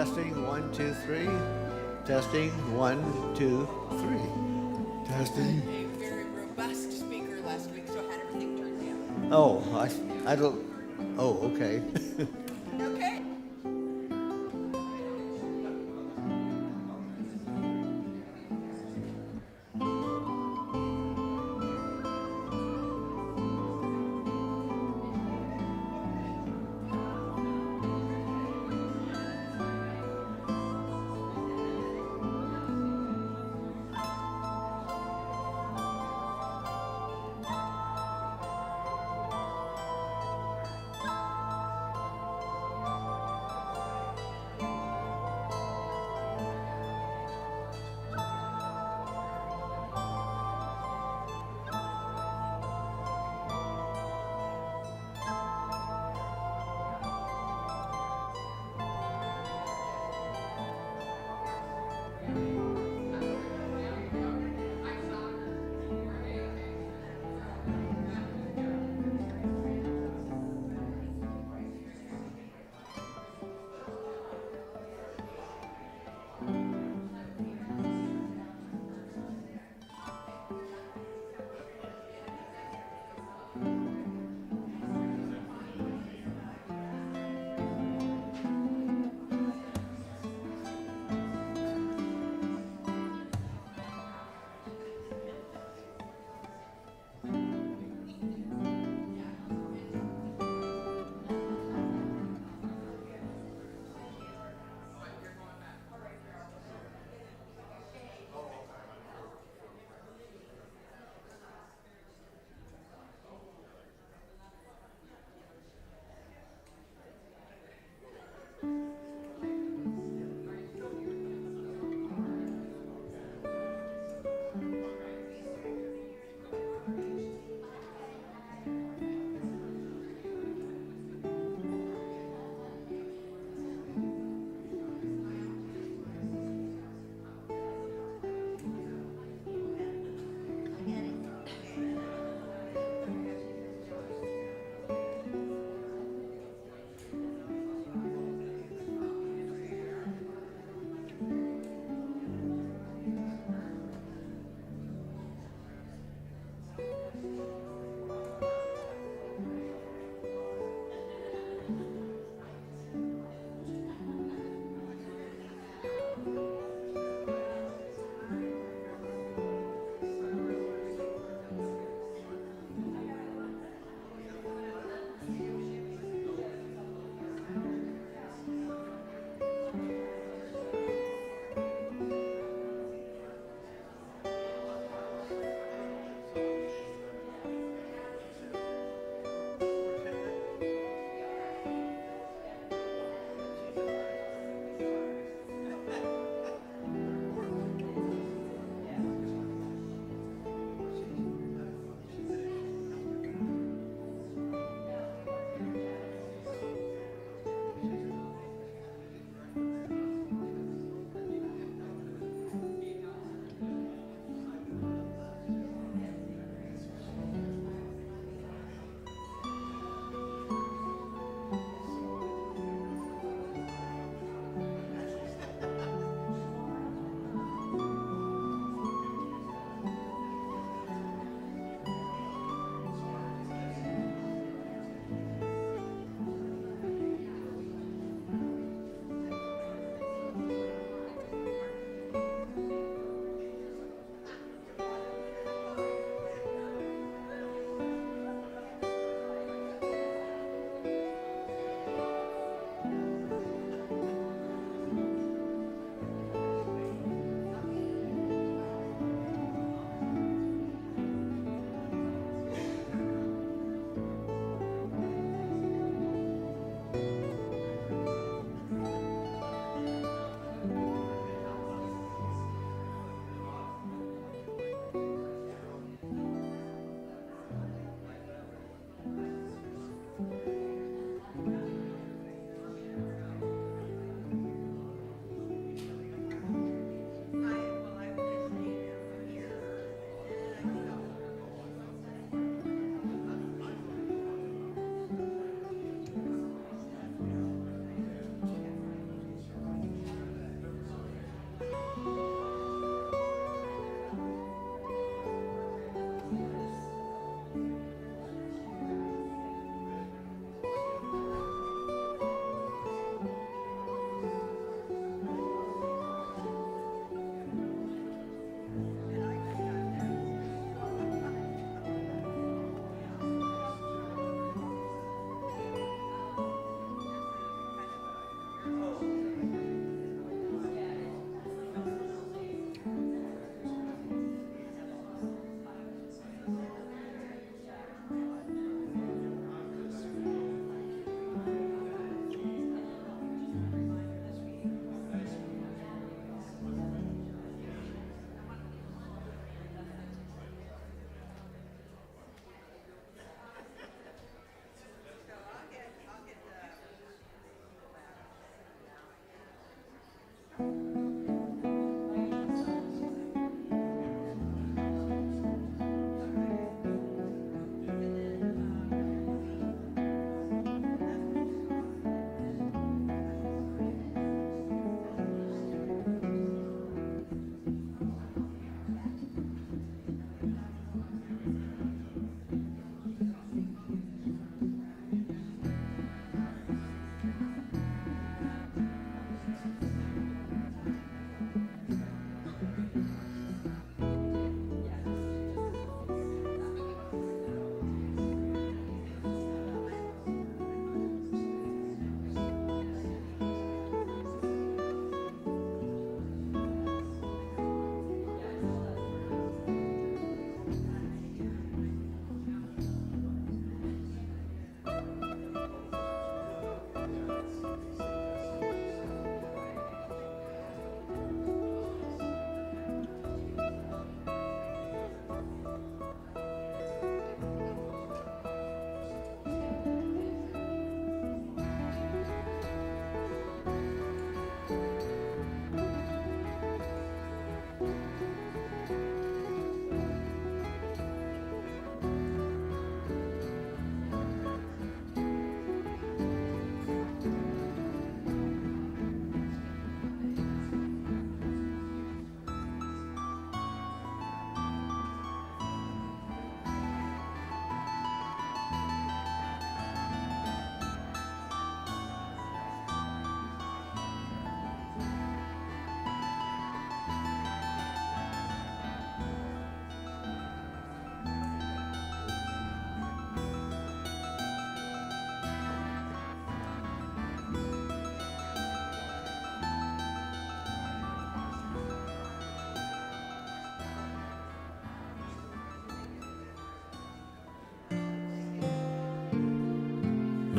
Testing, one, two, three. Testing, one, two, three. Testing. A very robust speaker last week, so I had everything turned down. Oh, I don't. Oh, okay. Okay.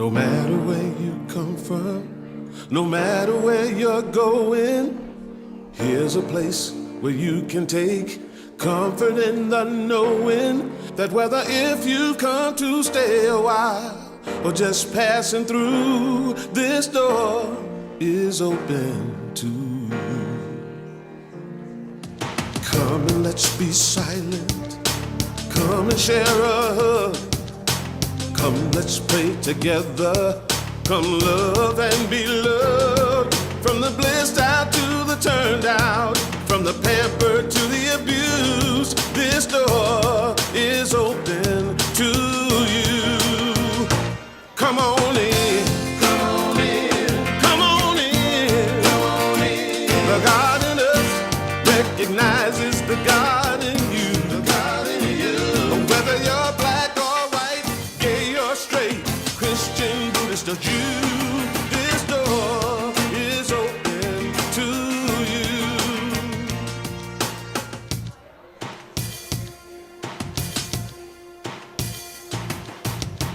No matter where you come from, no matter where you're going, here's a place where you can take comfort in the knowing that whether if you come to stay a while or just passing through, this door is open to you. Come and let's be silent. Come and share a hug. Come, let's pray together. Come, love and be loved. From the blissed out to the turned out, from the pampered to the abused, this door is open to you. Come on in. Come on in. Come on in. Come on in. The God in us recognizes the God in you. The God in you. Whether you're black or white, gay or straight, Christian, Buddhist or Jew, this door is open to you.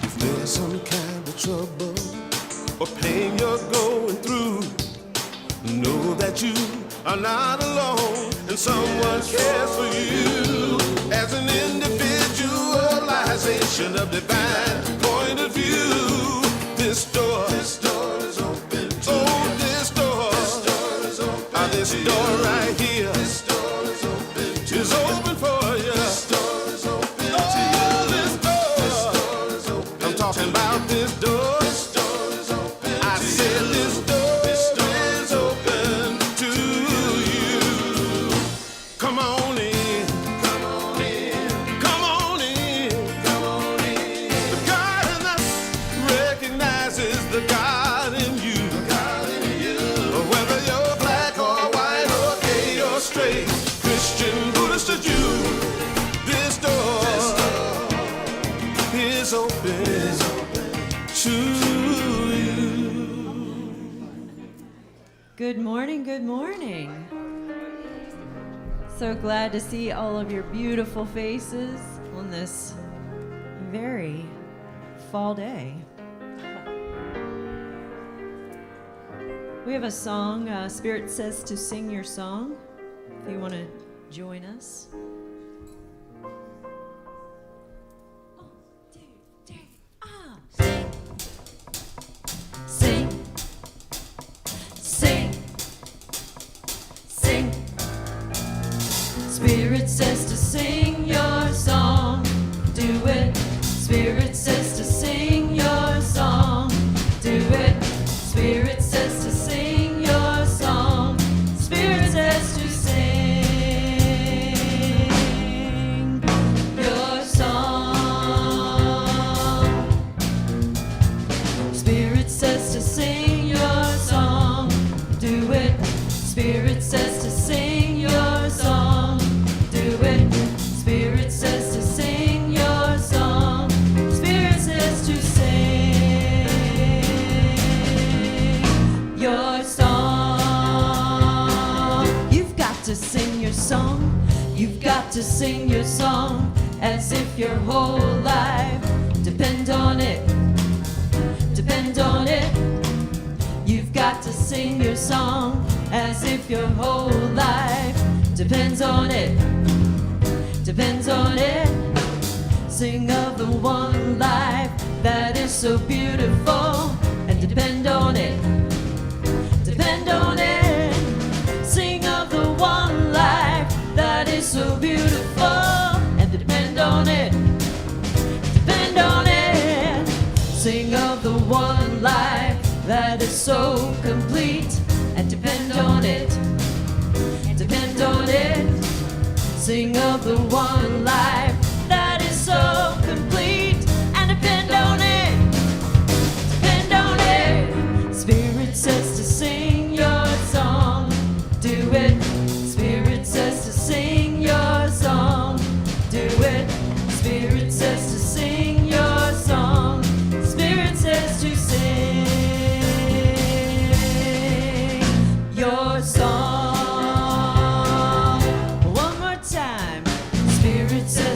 If there's some kind of trouble or pain you're going through, know that you are not alone and someone cares for you. As an individualization of divine point of view, this door is open to you. This door is open. This door right here, this door is open to you. Is open for you. This door is open to you. This door is open. I'm talking about this door. This door is open. I said this door is open to you. Come on in. Come on in. Come on in. Come on in. The God in us recognizes the God in you. The God in you. Whether you're black or white or gay or straight, Christian, Buddhist or Jew, this door is open to you. Good morning, good morning. So glad to see all of your beautiful faces on this very fall day. We have a song, Spirit says to sing your song, if you want to join us. 1, 2, 3, Sing, sing, sing. Spirit says to sing your song, do it. Spirit says to sing your song, do it. Spirit says to sing your song. Spirit says to sing your song. Spirit says to sing your song, do it. Spirit says to sing your song, do it. Spirit says to sing your song. Spirit says to sing your song. You've got to sing your song. You've got to sing your song as if your whole life depend on it. Depend on it. You've got to sing your song as if your whole life depends on it. Depends on it. Sing of the one life that is so beautiful and depend on it. Depend on it. Sing of the one life that is so beautiful and depend on it. Depend on it. Sing of the one life that is so complete and depend on it. Depend on it. Sing of the one life that is so complete and depend on it. Depend on it. Spirit says to sing your song, do it. Spirit says to sing your song, do it. Spirit says to sing your song. Spirit says to sing your song. One more time. Spirit says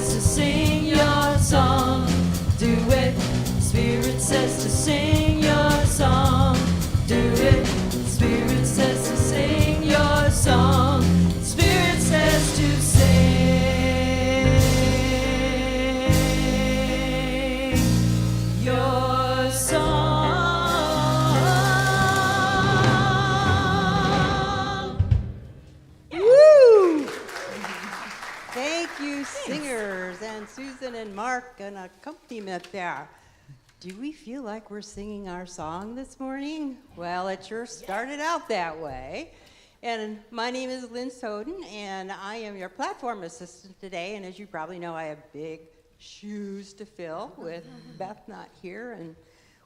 Thank you, singers, and Susan and Mark, an accompaniment there. Do we feel like we're singing our song this morning? Well, it sure started out that way. And my name is Lynn Soden, and I am your platform assistant today. And as you probably know, I have big shoes to fill with Beth not here and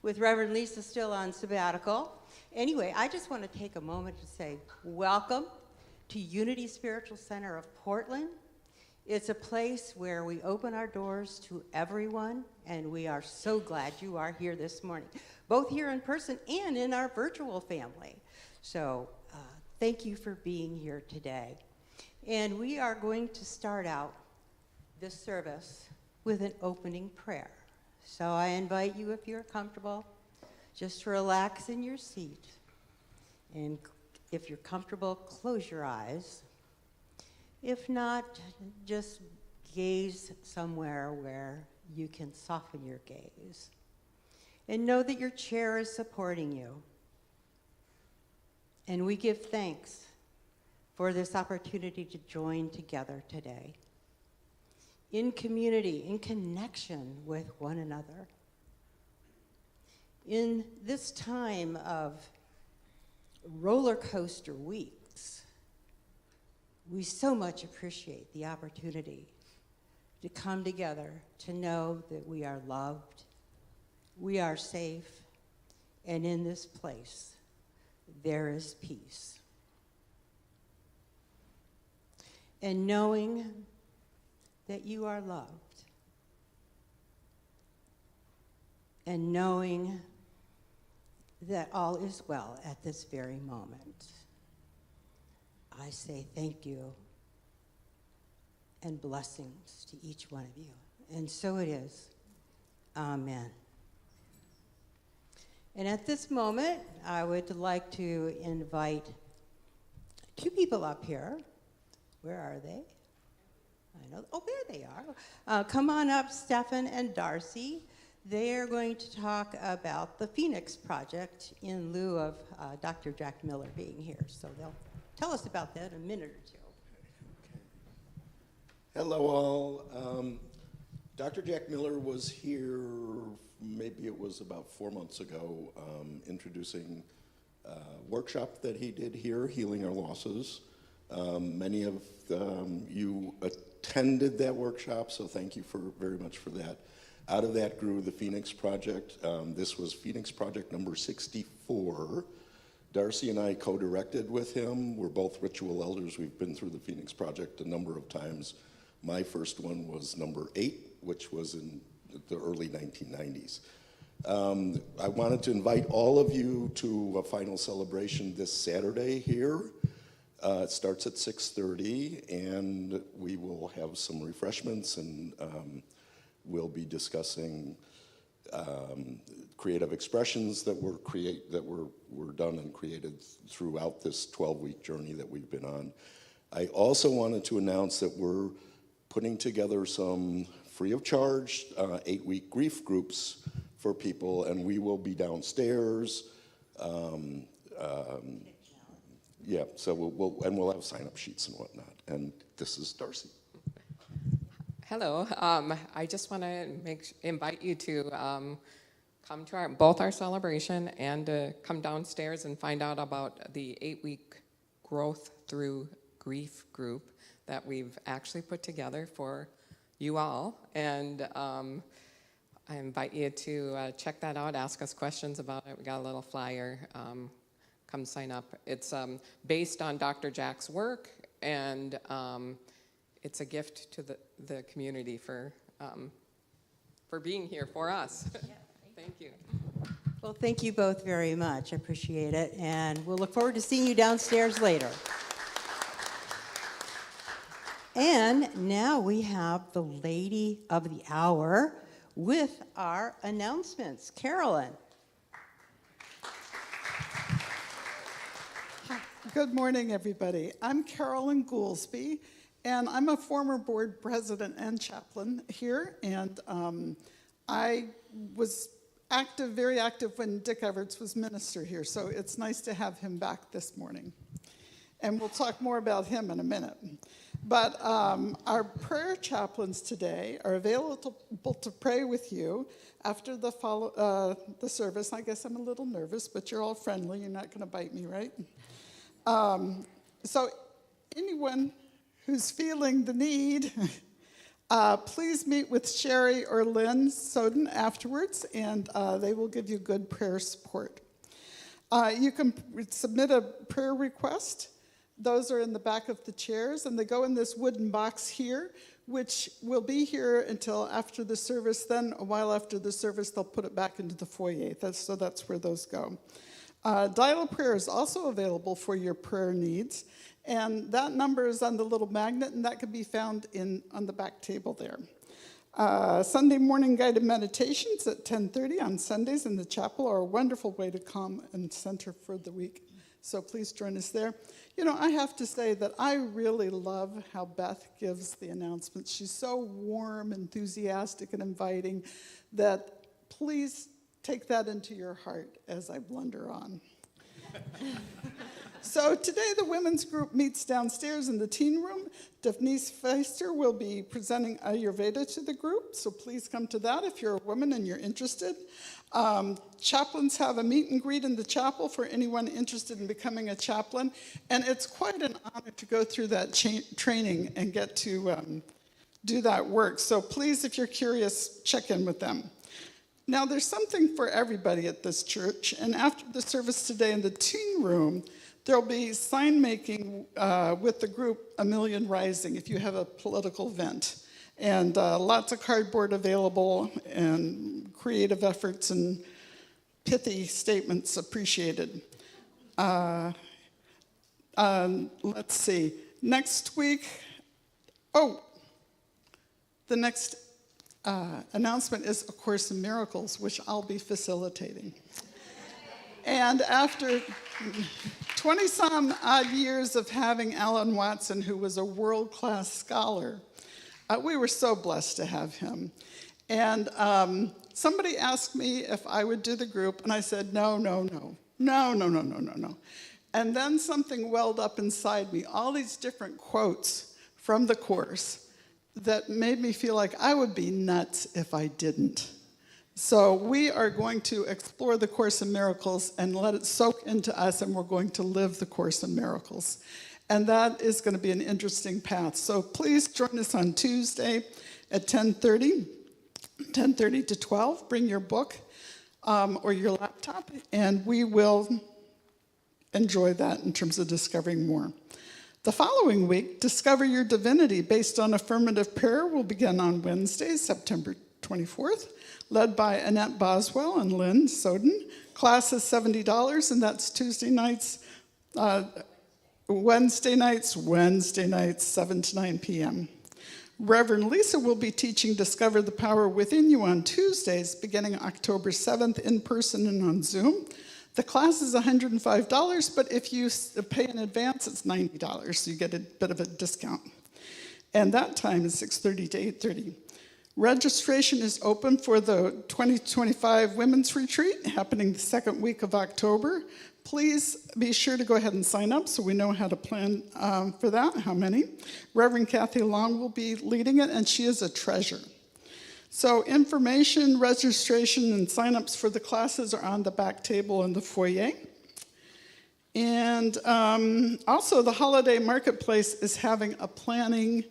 with Reverend Lisa still on sabbatical. Anyway, I just want to take a moment to say welcome to Unity Spiritual Center of Portland. It's a place where we open our doors to everyone, and we are so glad you are here this morning, both here in person and in our virtual family. So thank you for being here today. And we are going to start out this service with an opening prayer. So I invite you, if you're comfortable, just to relax in your seat. And if you're comfortable, close your eyes. If not, just gaze somewhere where you can soften your gaze. And know that your chair is supporting you. And we give thanks for this opportunity to join together today in community, in connection with one another. In this time of roller coaster weeks, we so much appreciate the opportunity to come together, to know that we are loved, we are safe, and in this place, there is peace. And knowing that you are loved, and knowing that all is well at this very moment, I say thank you and blessings to each one of you. And so it is. Amen. And at this moment, I would like to invite two people up here. Where are they? I know. Oh, there they are. Come on up, Stefan and Darcy. They are going to talk about the Phoenix Project in lieu of Dr. Jack Miller being here. So they'll tell us about that in a minute or two. Hello, all. Dr. Jack Miller was here, maybe it was about 4 months ago, introducing a workshop that he did here, Healing Our Losses. Many of you attended that workshop, so thank you very much for that. Out of that grew the Phoenix Project. This was Phoenix Project number 64. Darcy and I co-directed with him. We're both ritual elders. We've been through the Phoenix Project a number of times. My first one was number 8, which was in the early 1990s. I wanted to invite all of you to a final celebration this Saturday here. It starts at 6:30, and we will have some refreshments, and we'll be discussing creative expressions that were done and created throughout this 12-week journey that we've been on. I also wanted to announce that we're putting together some free of charge 8-week grief groups for people, and we will be downstairs. Yeah, so we'll have sign-up sheets and whatnot. And this is Darcy. Hello. I just want to invite you to come to both our celebration and to come downstairs and find out about the 8-week growth through grief group that we've actually put together for you all. And I invite you to check that out, ask us questions about it. We got a little flyer. Come sign up. It's based on Dr. Jack's work, and it's a gift to the community for being here for us. Yeah, thank you. Well, thank you both very much. I appreciate it. And we'll look forward to seeing you downstairs later. And now we have the lady of the hour with our announcements. Carolyn. Hi. Good morning, everybody. I'm Carolyn Goolsby, and I'm a former board president and chaplain here. And I was very active when Dick Everts was minister here, so it's nice to have him back this morning. And we'll talk more about him in a minute. But our prayer chaplains today are available to pray with you after the service. I guess I'm a little nervous, but you're all friendly. You're not going to bite me, right? So anyone who's feeling the need, please meet with Sherry or Lynn Soden afterwards, and they will give you good prayer support. You can submit a prayer request. Those are in the back of the chairs, and they go in this wooden box here, which will be here until after the service. Then, a while after the service, they'll put it back into the foyer. So that's where those go. Dial prayer is also available for your prayer needs, and that number is on the little magnet, and that can be found on the back table there. Sunday morning guided meditations at 10:30 on Sundays in the chapel are a wonderful way to calm and center for the week. So please join us there. You know, I have to say that I really love how Beth gives the announcements. She's so warm, enthusiastic, and inviting that please take that into your heart as I blunder on. So today the women's group meets downstairs in the teen room. Denise Feister will be presenting Ayurveda to the group, so please come to that if you're a woman and you're interested. Chaplains have a meet and greet in the chapel for anyone interested in becoming a chaplain, and it's quite an honor to go through that training and get to do that work. So please, if you're curious, check in with them. Now, there's something for everybody at this church, and after the service today in the teen room, there'll be sign making with the group A Million Rising if you have a political event. And lots of cardboard available and creative efforts and pithy statements appreciated. Let's see. Next week, the next announcement is A Course in Miracles, which I'll be facilitating. And after 20-some odd years of having Alan Watson, who was a world-class scholar, we were so blessed to have him. And somebody asked me if I would do the group, and I said, no. And then something welled up inside me, all these different quotes from the Course that made me feel like I would be nuts if I didn't. So we are going to explore the Course in Miracles and let it soak into us, and we're going to live the Course in Miracles. And that is going to be an interesting path. So please join us on Tuesday at 10:30 to 12. Bring your book or your laptop, and we will enjoy that in terms of discovering more. The following week, Discover Your Divinity based on affirmative prayer will begin on Wednesday, September 24th, led by Annette Boswell and Lynn Soden. Class is $70, and that's Wednesday nights, 7 to 9 p.m. Reverend Lisa will be teaching Discover the Power Within You on Tuesdays, beginning October 7th in person and on Zoom. The class is $105, but if you pay in advance, it's $90, so you get a bit of a discount. And that time is 6:30 to 8:30. Registration is open for the 2025 Women's Retreat happening the second week of October. Please be sure to go ahead and sign up so we know how to plan for that, how many. Reverend Kathy Long will be leading it, and she is a treasure. So information, registration, and signups for the classes are on the back table in the foyer. And also the Holiday Marketplace is having a planning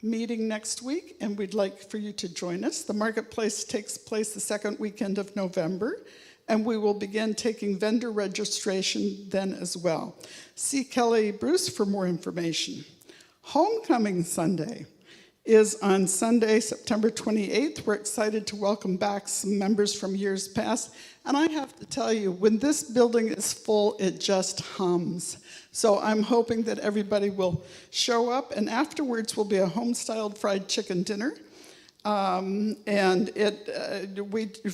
meeting next week, and we'd like for you to join us. The Marketplace takes place the second weekend of November, and we will begin taking vendor registration then as well. See Kelly Bruce for more information. Homecoming Sunday is on Sunday, September 28th. We're excited to welcome back some members from years past. And I have to tell you, when this building is full, it just hums. So I'm hoping that everybody will show up, and afterwards will be a home-styled fried chicken dinner. And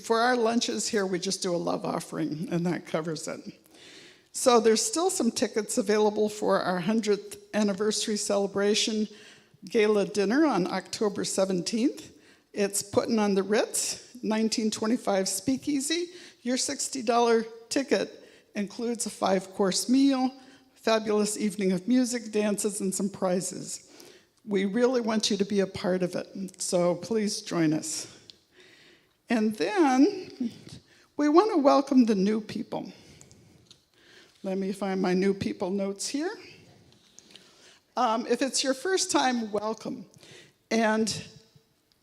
for our lunches here, we just do a love offering, and that covers it. So there's still some tickets available for our 100th anniversary celebration gala dinner on October 17th. It's putting on the Ritz, 1925 Speakeasy. Your $60 ticket includes a 5-course meal, fabulous evening of music, dances, and some prizes. We really want you to be a part of it, so please join us. And then we want to welcome the new people. Let me find my new people notes here. If it's your first time, welcome. And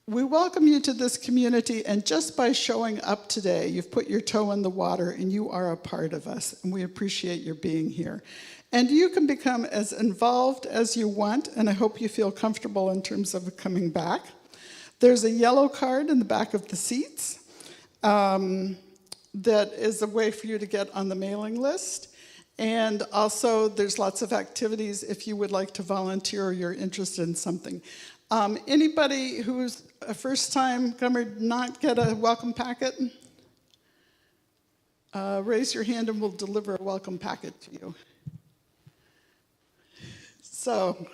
we welcome you to this community, and just by showing up today, you've put your toe in the water and you are a part of us, and we appreciate your being here. And you can become as involved as you want, and I hope you feel comfortable in terms of coming back. There's a yellow card in the back of the seats that is a way for you to get on the mailing list. And also, there's lots of activities if you would like to volunteer or you're interested in something. Anybody who's a first-time comer not get a welcome packet? Raise your hand and we'll deliver a welcome packet to you. So,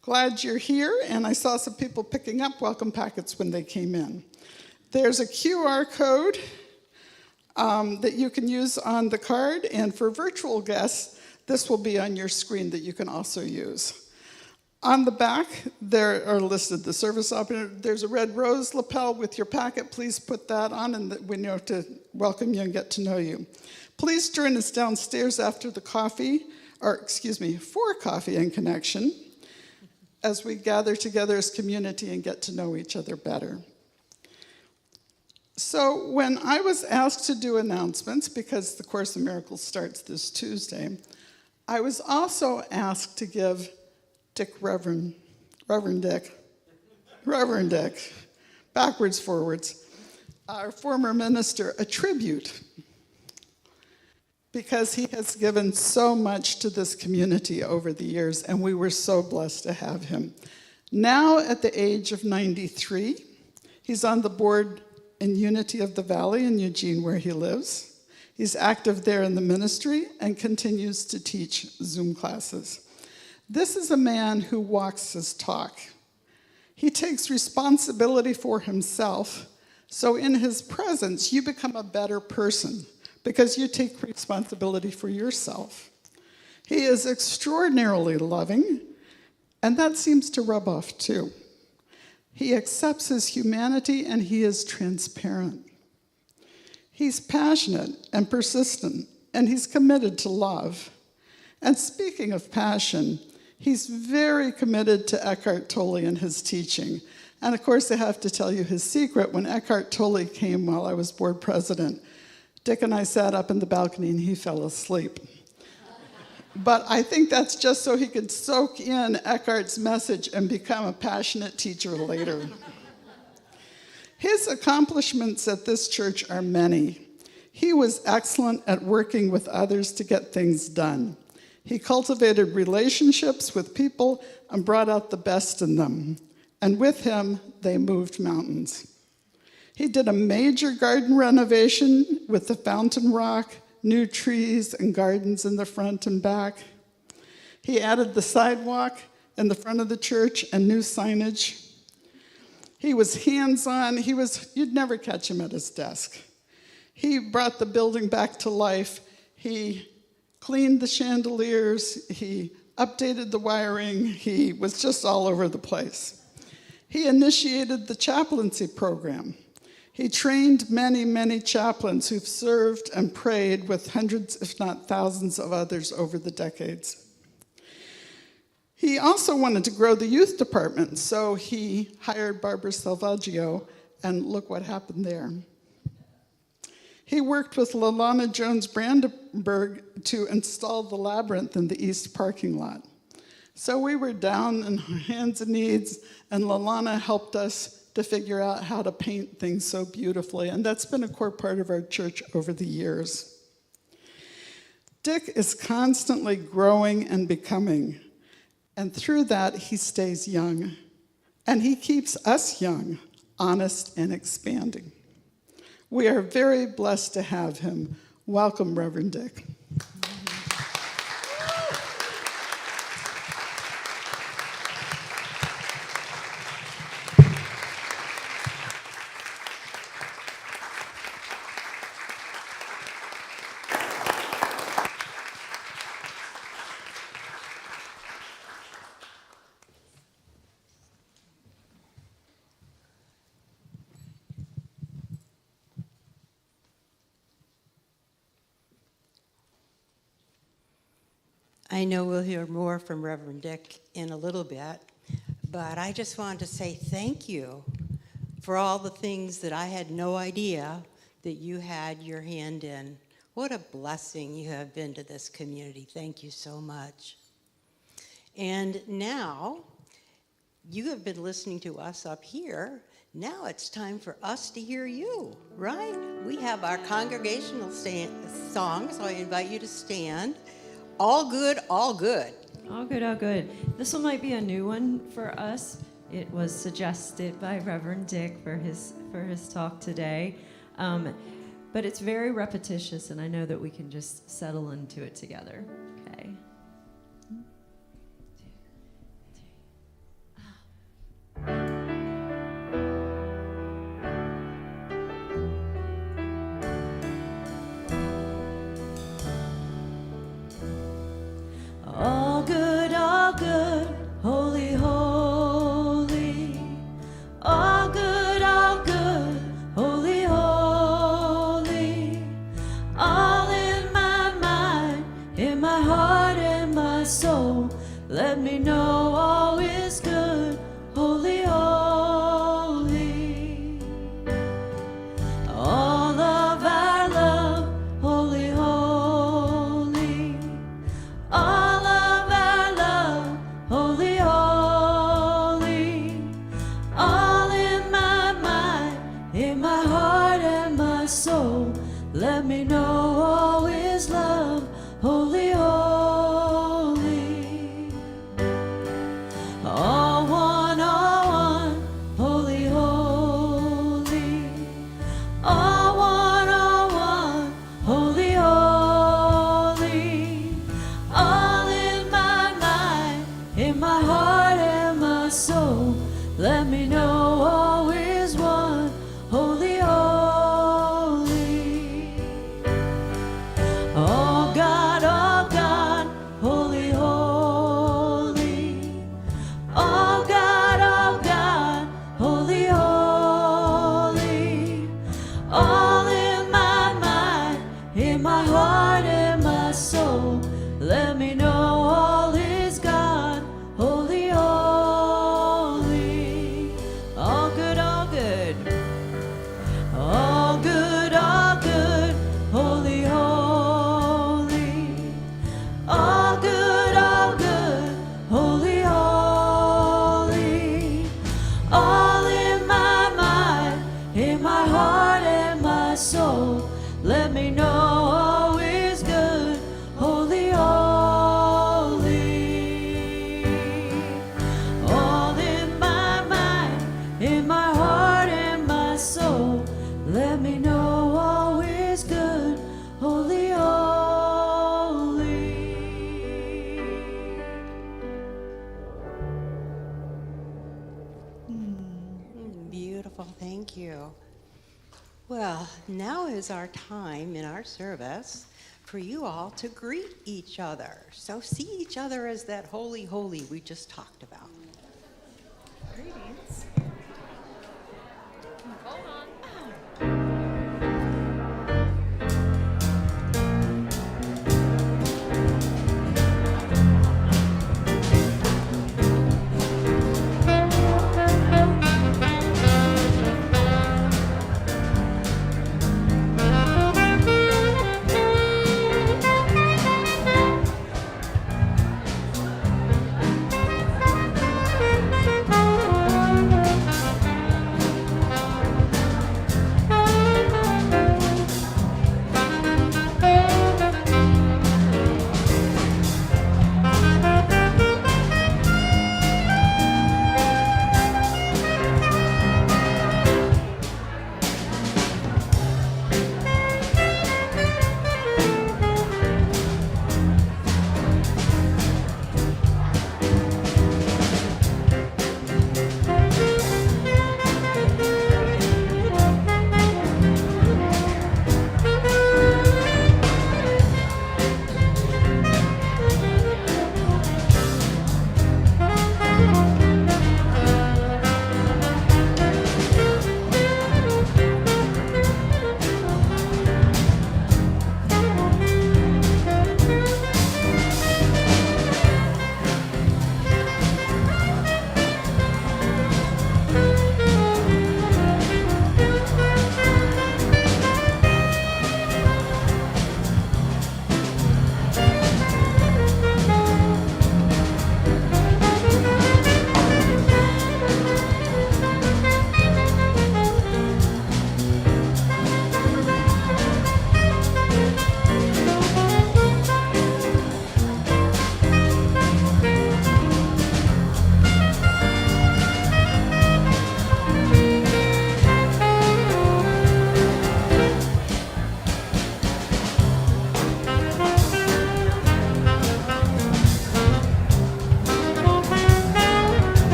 glad you're here, and I saw some people picking up welcome packets when they came in. There's a QR code that you can use on the card, and for virtual guests, this will be on your screen that you can also use. On the back, there are listed the service operator. There's a red rose lapel with your packet. Please put that on, and we know to welcome you and get to know you. Please join us downstairs after the for coffee and connection, as we gather together as community and get to know each other better. So when I was asked to do announcements, because the Course in Miracles starts this Tuesday, I was also asked to give Reverend Dick, backwards, forwards, our former minister, a tribute, because he has given so much to this community over the years, and we were so blessed to have him. Now, at the age of 93, he's on the board in Unity of the Valley in Eugene, where he lives. He's active there in the ministry and continues to teach Zoom classes. This is a man who walks his talk. He takes responsibility for himself, so in his presence, you become a better person because you take responsibility for yourself. He is extraordinarily loving, and that seems to rub off too. He accepts his humanity, and he is transparent. He's passionate and persistent, and he's committed to love. And speaking of passion, he's very committed to Eckhart Tolle and his teaching. And of course, I have to tell you his secret. When Eckhart Tolle came while I was board president, Dick and I sat up in the balcony and he fell asleep. But I think that's just so he could soak in Eckhart's message and become a passionate teacher later. His accomplishments at this church are many. He was excellent at working with others to get things done. He cultivated relationships with people and brought out the best in them. And with him, they moved mountains. He did a major garden renovation with the fountain rock, new trees and gardens in the front and back. He added the sidewalk in the front of the church and new signage. He was hands-on. You'd never catch him at his desk. He brought the building back to life. He cleaned the chandeliers. He updated the wiring. He was just all over the place. He initiated the chaplaincy program. He trained many, many chaplains who've served and prayed with hundreds, if not thousands, of others over the decades. He also wanted to grow the youth department, so he hired Barbara Salvaggio, and look what happened there. He worked with Lalana Jones Brandenburg to install the labyrinth in the east parking lot. So we were down on our hands and knees, and Lalana helped us to figure out how to paint things so beautifully, and that's been a core part of our church over the years. Dick is constantly growing and becoming, and through that, he stays young, and he keeps us young, honest, and expanding. We are very blessed to have him. Welcome, Reverend Dick. I know we'll hear more from Reverend Dick in a little bit, but I just wanted to say thank you for all the things that I had no idea that you had your hand in. What a blessing you have been to this community. Thank you so much. And now, you have been listening to us up here. Now it's time for us to hear you, right? We have our congregational song, so I invite you to stand. All good, all good. All good, all good. This one might be a new one for us. It was suggested by Reverend Dick for his talk today. But it's very repetitious, and I know that we can just settle into it together. Okay. All good, holy, holy. All good, holy, holy. All in my mind, in my heart, and my soul. Let me know all is good, holy, holy. All of our love, holy, holy. All of our love, holy, holy. All in my mind, in my heart, and my soul. Let me know all is love, holy, holy. All one, holy, holy. All one, holy, holy. All in my mind, in my heart, and my soul. Let me know all is one, holy, holy. Oh God, holy, holy. Oh God, holy, holy. All in my mind, in my heart, and my soul. Let me know all is God, holy, holy. All good, all good. All good, holy, holy. All good, holy, holy. All in my mind, in my heart, and my soul. Let me know all is good, holy, holy. All in my mind, in my heart, and my soul. Let me know all is good, holy, holy. Beautiful, thank you. Well, now is our time in our service for you all to greet each other. So see each other as that holy, holy we just talked about. Greetings.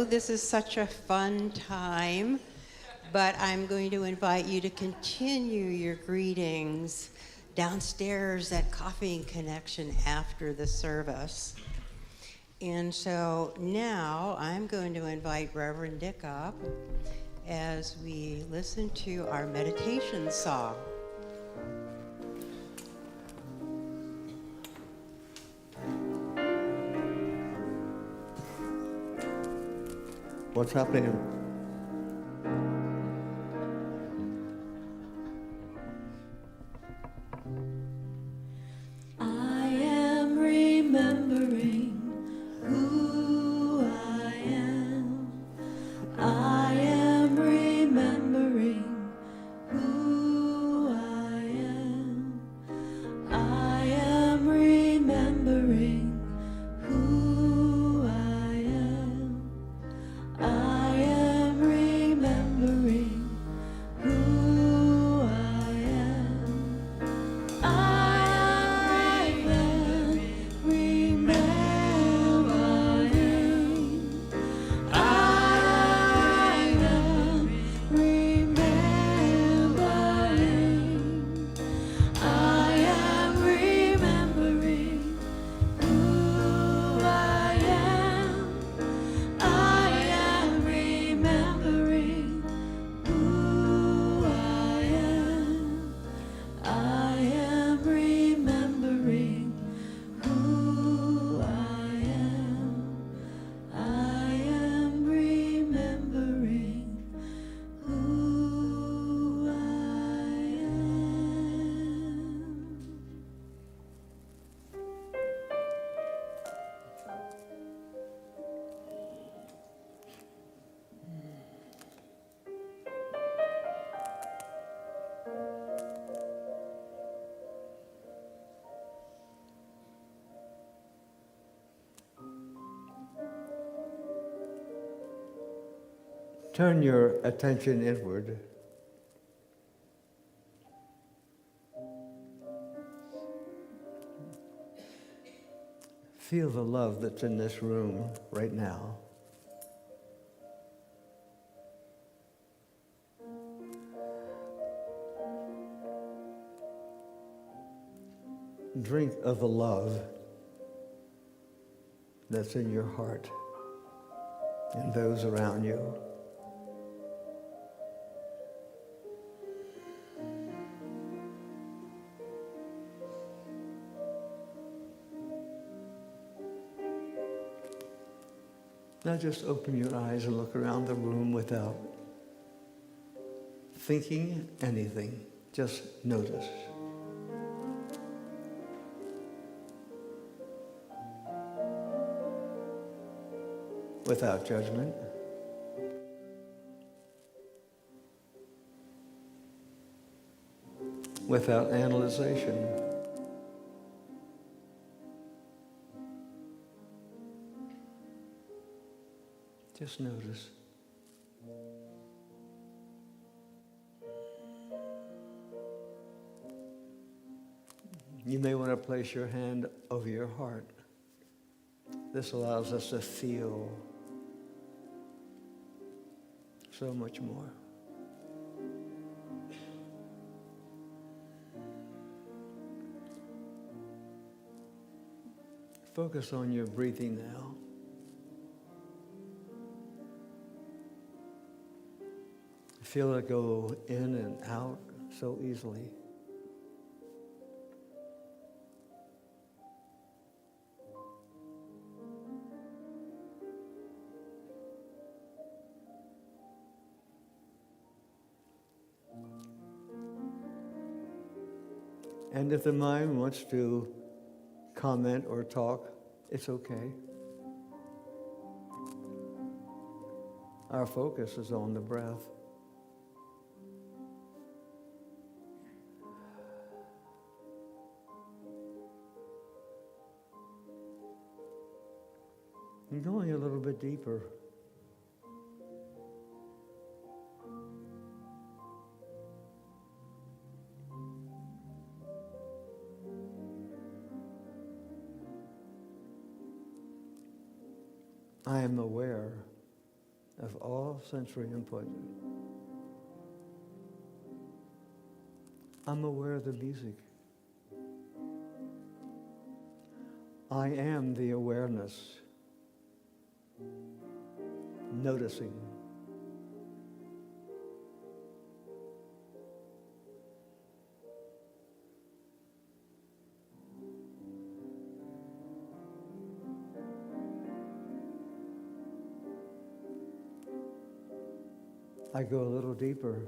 know this is such a fun time, but I'm going to invite you to continue your greetings downstairs at Coffee and Connection after the service. And so now I'm going to invite Reverend Dick up as we listen to our meditation song. What's happening? I am remembering who I am. I am remembering who I am. I am remembering who I am. I am remembering who I am. I am remembering. I am remembering. I am remembering who I am. I am remembering who I am. I am remembering who I am. I am remembering who I am. Turn your attention inward. Feel the love that's in this room right now. Drink of the love that's in your heart and those around you. Now just open your eyes and look around the room without thinking anything. Just notice. Without judgment. Without analyzation. Just notice. You may want to place your hand over your heart. This allows us to feel so much more. Focus on your breathing now. Feel it go in and out so easily. And if the mind wants to comment or talk, it's okay. Our focus is on the breath. And going a little bit deeper. I am aware of all sensory input. I'm aware of the music. I am the awareness, noticing. I go a little deeper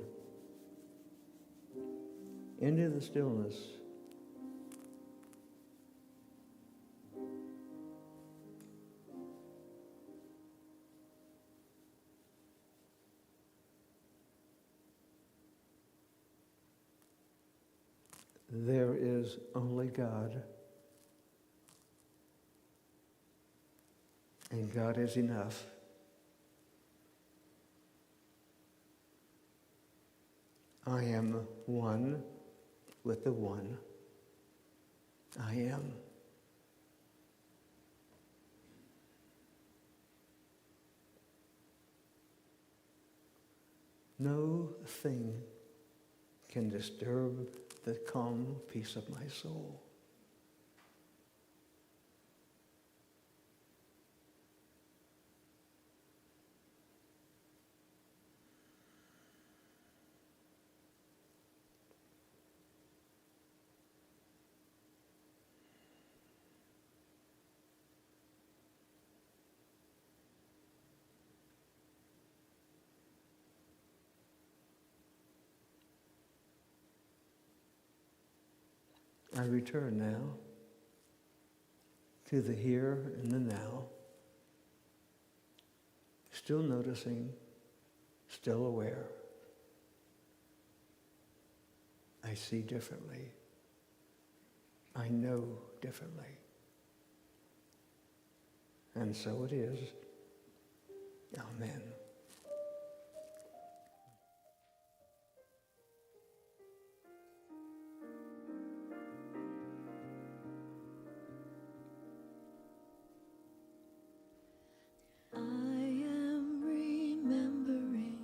into the stillness. There is only God, and God is enough. I am one with the one. I am. No thing can disturb the calm peace of my soul. I return now to the here and the now, still noticing, still aware. I see differently. I know differently. And so it is. Amen. I am remembering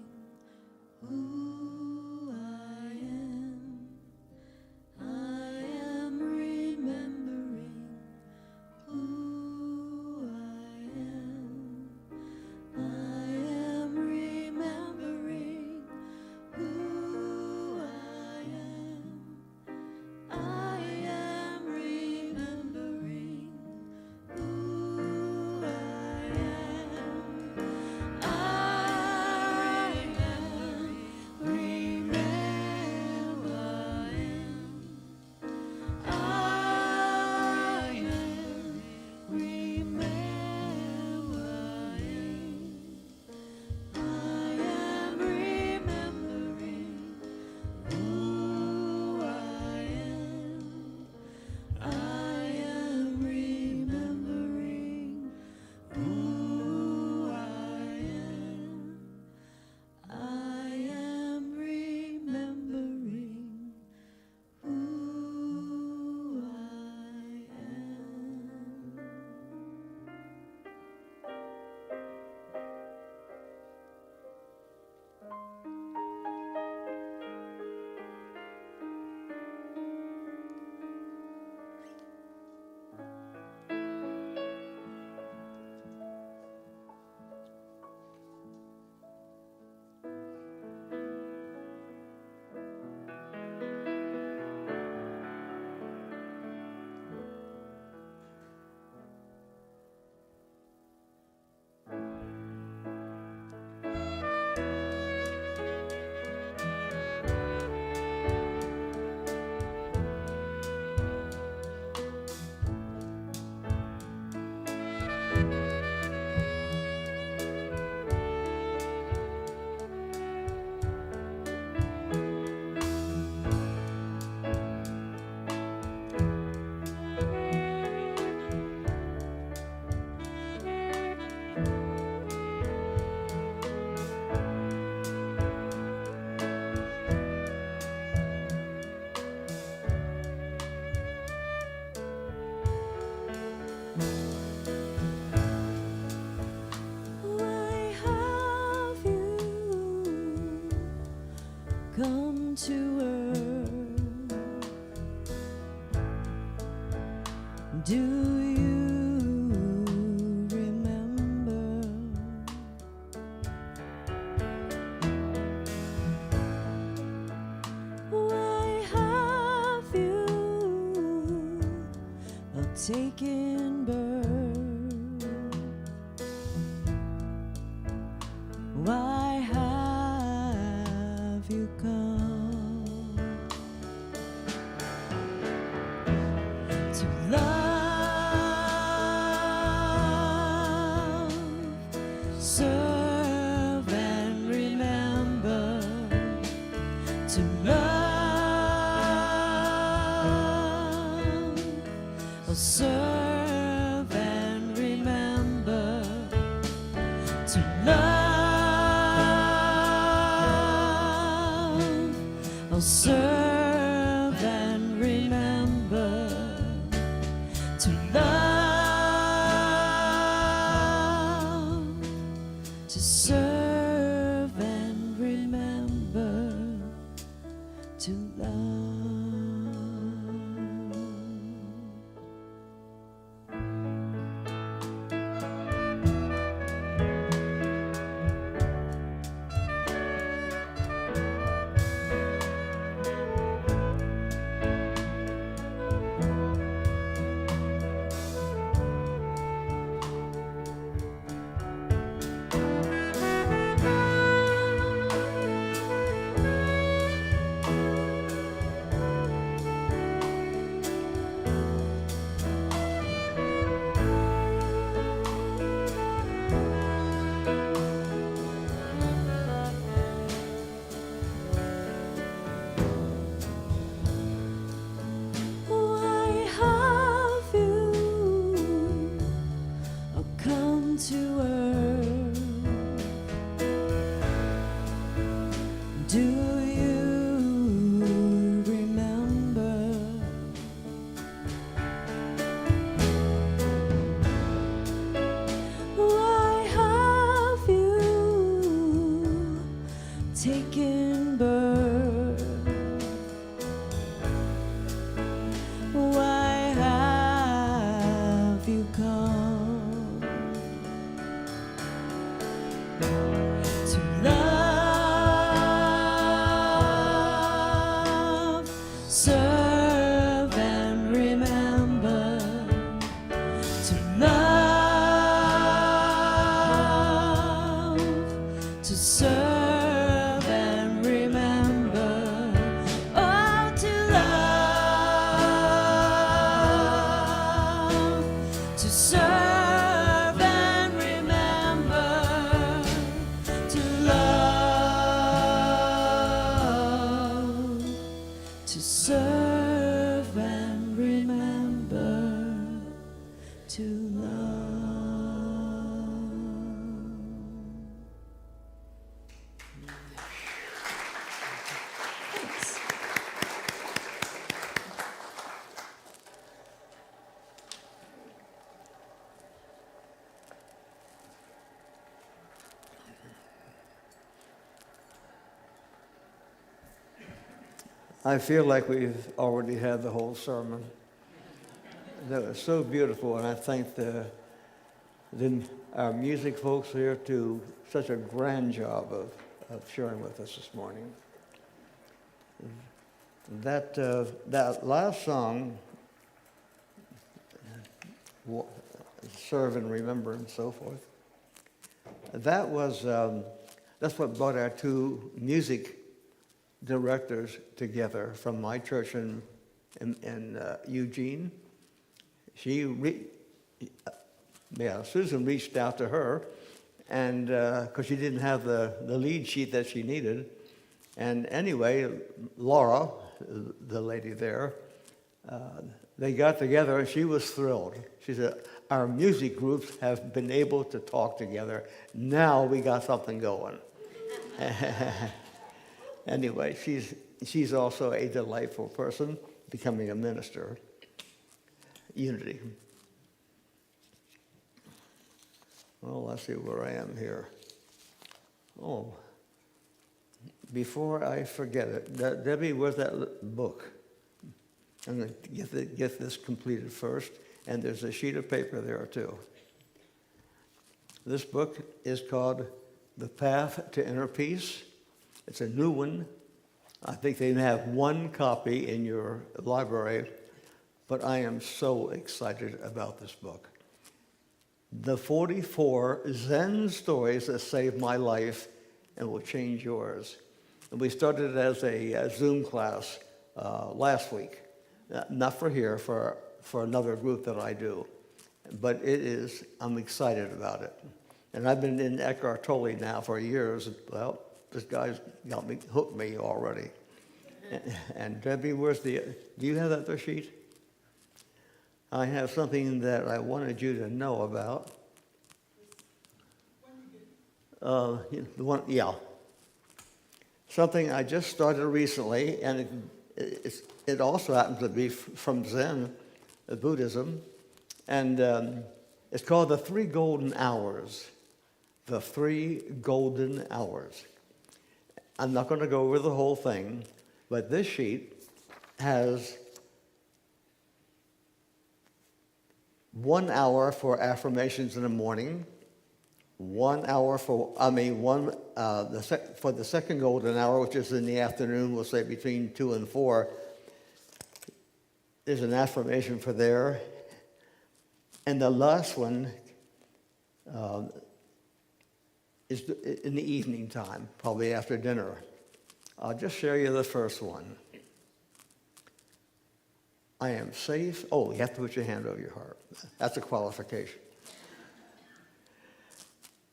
who I am. I am remembering who I am. I come to earth. Do you remember? Why have you taken birth? Why have you come to love, serve and remember, to love, serve and remember, to love, serve and remember, to love, to serve and remember, to love. Why have you come to earth? Do you remember? Why have you taken birth? Why have you come to love, serve and remember, to love, to serve and remember, oh, to love, to serve and remember, to love, to serve and remember, to love. Thanks. I feel like we've already had the whole sermon. That was so beautiful, and I thank our music folks here do such a grand job of sharing with us this morning. That last song, Serve and Remember and so forth, that's what brought our two music directors together from my church in Eugene. Susan reached out to her, and because she didn't have the lead sheet that she needed. And anyway, Laura, the lady there, they got together, and she was thrilled. She said, our music groups have been able to talk together. Now we got something going. Anyway, she's also a delightful person, becoming a minister. Unity. Well, let's see where I am here. Oh, before I forget it, Debbie, where's that book? I'm going to get this completed first, and there's a sheet of paper there too. This book is called The Path to Inner Peace. It's a new one. I think they have one copy in your library, but I am so excited about this book. The 44 Zen stories that saved my life and will change yours. And we started it as a Zoom class last week. Not for here, for another group that I do. But I'm excited about it. And I've been in Eckhart Tolle now for years. Well, this guy's hooked me already. And Debbie, do you have that other sheet? I have something that I wanted you to know about. Something I just started recently, and it also happens to be from Zen, Buddhism, and it's called the 3 Golden Hours. The 3 Golden Hours. I'm not going to go over the whole thing, but this sheet has 1 hour for affirmations in the morning, 1 hour for the second golden hour, which is in the afternoon, we'll say between 2 and 4. There's an affirmation for there. And the last one is in the evening time, probably after dinner. I'll just share you the first one. I am safe. Oh, you have to put your hand over your heart. That's a qualification.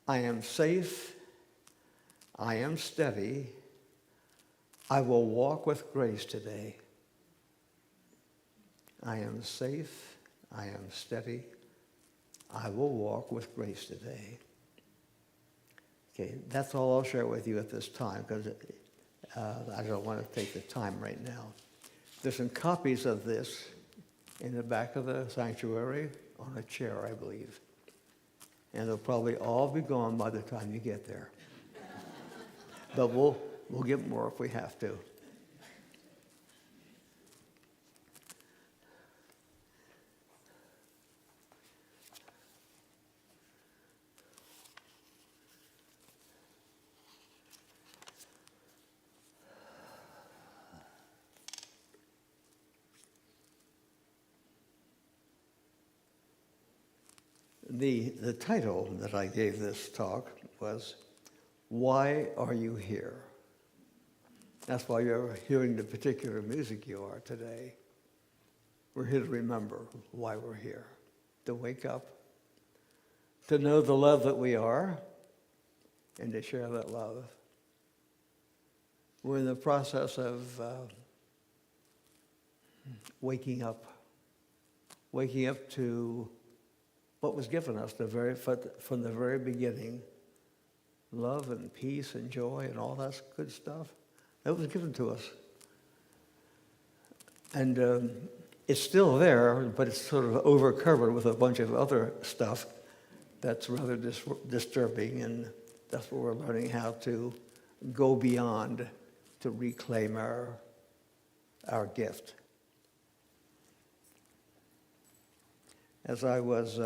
I am safe. I am steady. I will walk with grace today. I am safe. I am steady. I will walk with grace today. Okay, that's all I'll share with you at this time because I don't want to take the time right now. There's some copies of this in the back of the sanctuary on a chair, I believe. And they'll probably all be gone by the time you get there. But we'll get more if we have to. The title that I gave this talk was, Why Are You Here? That's why you're hearing the particular music you are today. We're here to remember why we're here, to wake up, to know the love that we are, and to share that love. We're in the process of waking up to what was given us from the very beginning, love and peace and joy and all that good stuff. That was given to us. And it's still there, but it's sort of overcovered with a bunch of other stuff that's rather disturbing, and that's what we're learning how to go beyond to reclaim our gift. As I was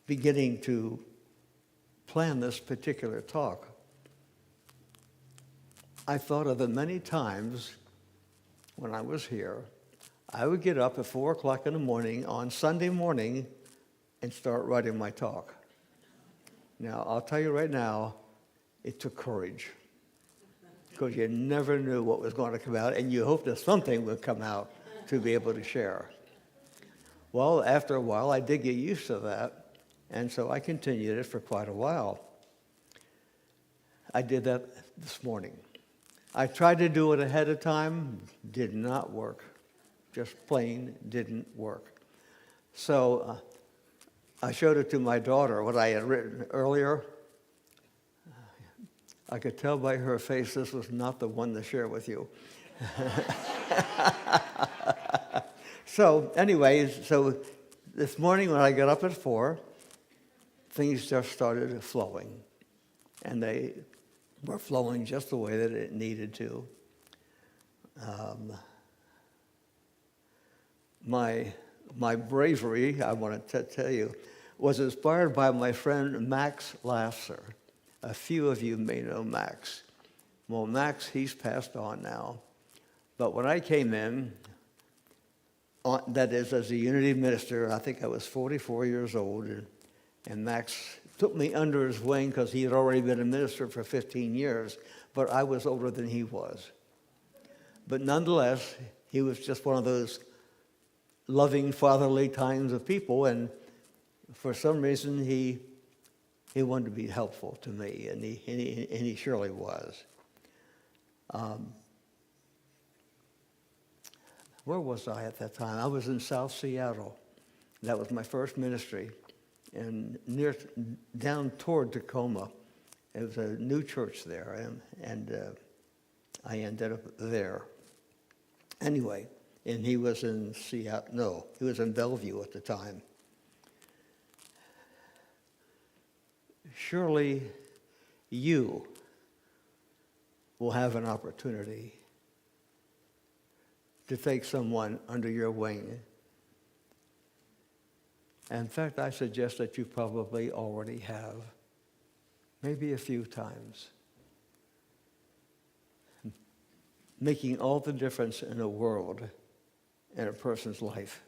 beginning to plan this particular talk, I thought of the many times when I was here, I would get up at 4 o'clock in the morning on Sunday morning and start writing my talk. Now, I'll tell you right now, it took courage because you never knew what was going to come out, and you hoped that something would come out to be able to share. Well, after a while, I did get used to that, and so I continued it for quite a while. I did that this morning. I tried to do it ahead of time, did not work. Just plain didn't work. So I showed it to my daughter, what I had written earlier. I could tell by her face this was not the one to share with you. So anyways, this morning when I got up at 4, things just started flowing. And they were flowing just the way that it needed to. My bravery, I want to tell you, was inspired by my friend Max Lasser. A few of you may know Max. Well, Max, he's passed on now. But when I came in, that is, as a Unity minister, I think I was 44 years old, and Max took me under his wing because he had already been a minister for 15 years, but I was older than he was. But nonetheless, he was just one of those loving, fatherly kinds of people, and for some reason, he wanted to be helpful to me, and he surely was. Where was I at that time? I was in South Seattle. That was my first ministry, and down toward Tacoma. It was a new church there, and I ended up there. Anyway, and he was in Seattle. No, he was in Bellevue at the time. Surely you will have an opportunity to take someone under your wing. In fact, I suggest that you probably already have, maybe a few times, making all the difference in the world in a person's life.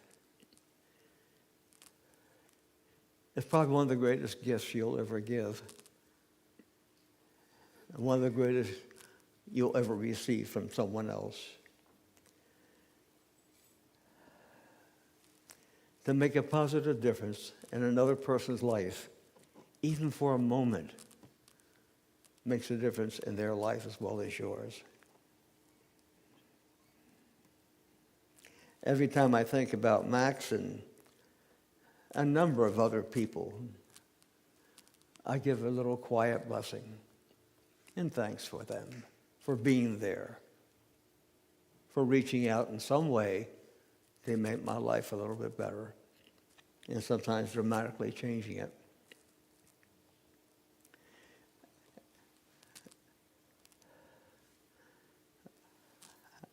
It's probably one of the greatest gifts you'll ever give, and one of the greatest you'll ever receive from someone else. To make a positive difference in another person's life, even for a moment, makes a difference in their life as well as yours. Every time I think about Max and a number of other people, I give a little quiet blessing and thanks for them, for being there, for reaching out in some way to make my life a little bit better, and sometimes dramatically changing it.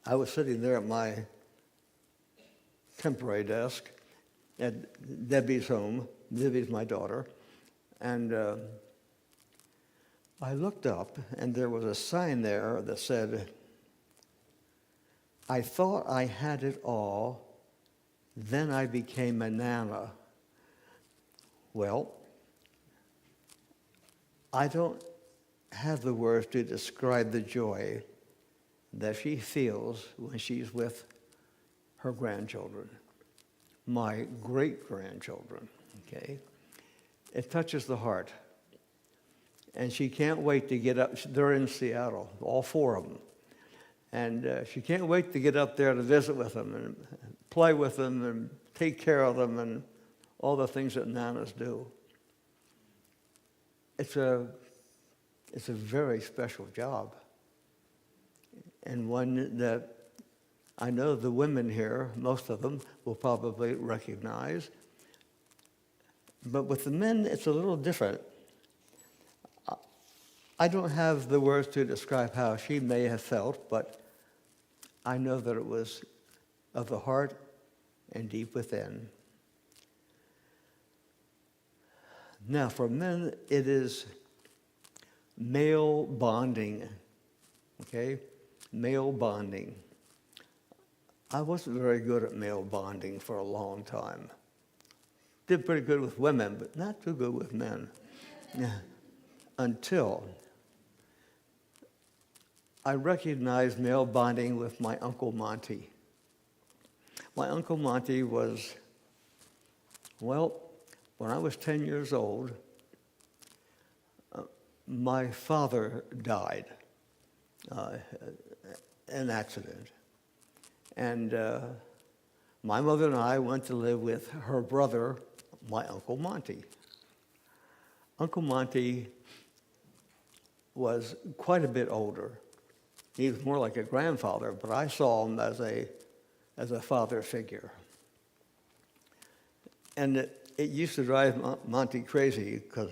I was sitting there at my temporary desk at Debbie's home. Debbie's my daughter. And I looked up, and there was a sign there that said, "I thought I had it all, then I became a Nana." Well, I don't have the words to describe the joy that she feels when she's with her grandchildren, my great-grandchildren, okay? It touches the heart. And she can't wait to get up. They're in Seattle, all four of them. And she can't wait to get up there to visit with them and play with them and take care of them and all the things that nanas do. It's a very special job, and one that I know the women here, most of them, will probably recognize. But with the men, it's a little different. I don't have the words to describe how she may have felt, but I know that it was of the heart and deep within. Now, for men, it is male bonding, okay? Male bonding. I wasn't very good at male bonding for a long time. Did pretty good with women, but not too good with men. Until I recognized male bonding with my Uncle Monty. My Uncle Monty was, well, when I was 10 years old, my father died in an accident. And my mother and I went to live with her brother, my Uncle Monty. Uncle Monty was quite a bit older. He was more like a grandfather, but I saw him as a father figure. And it used to drive Monty crazy because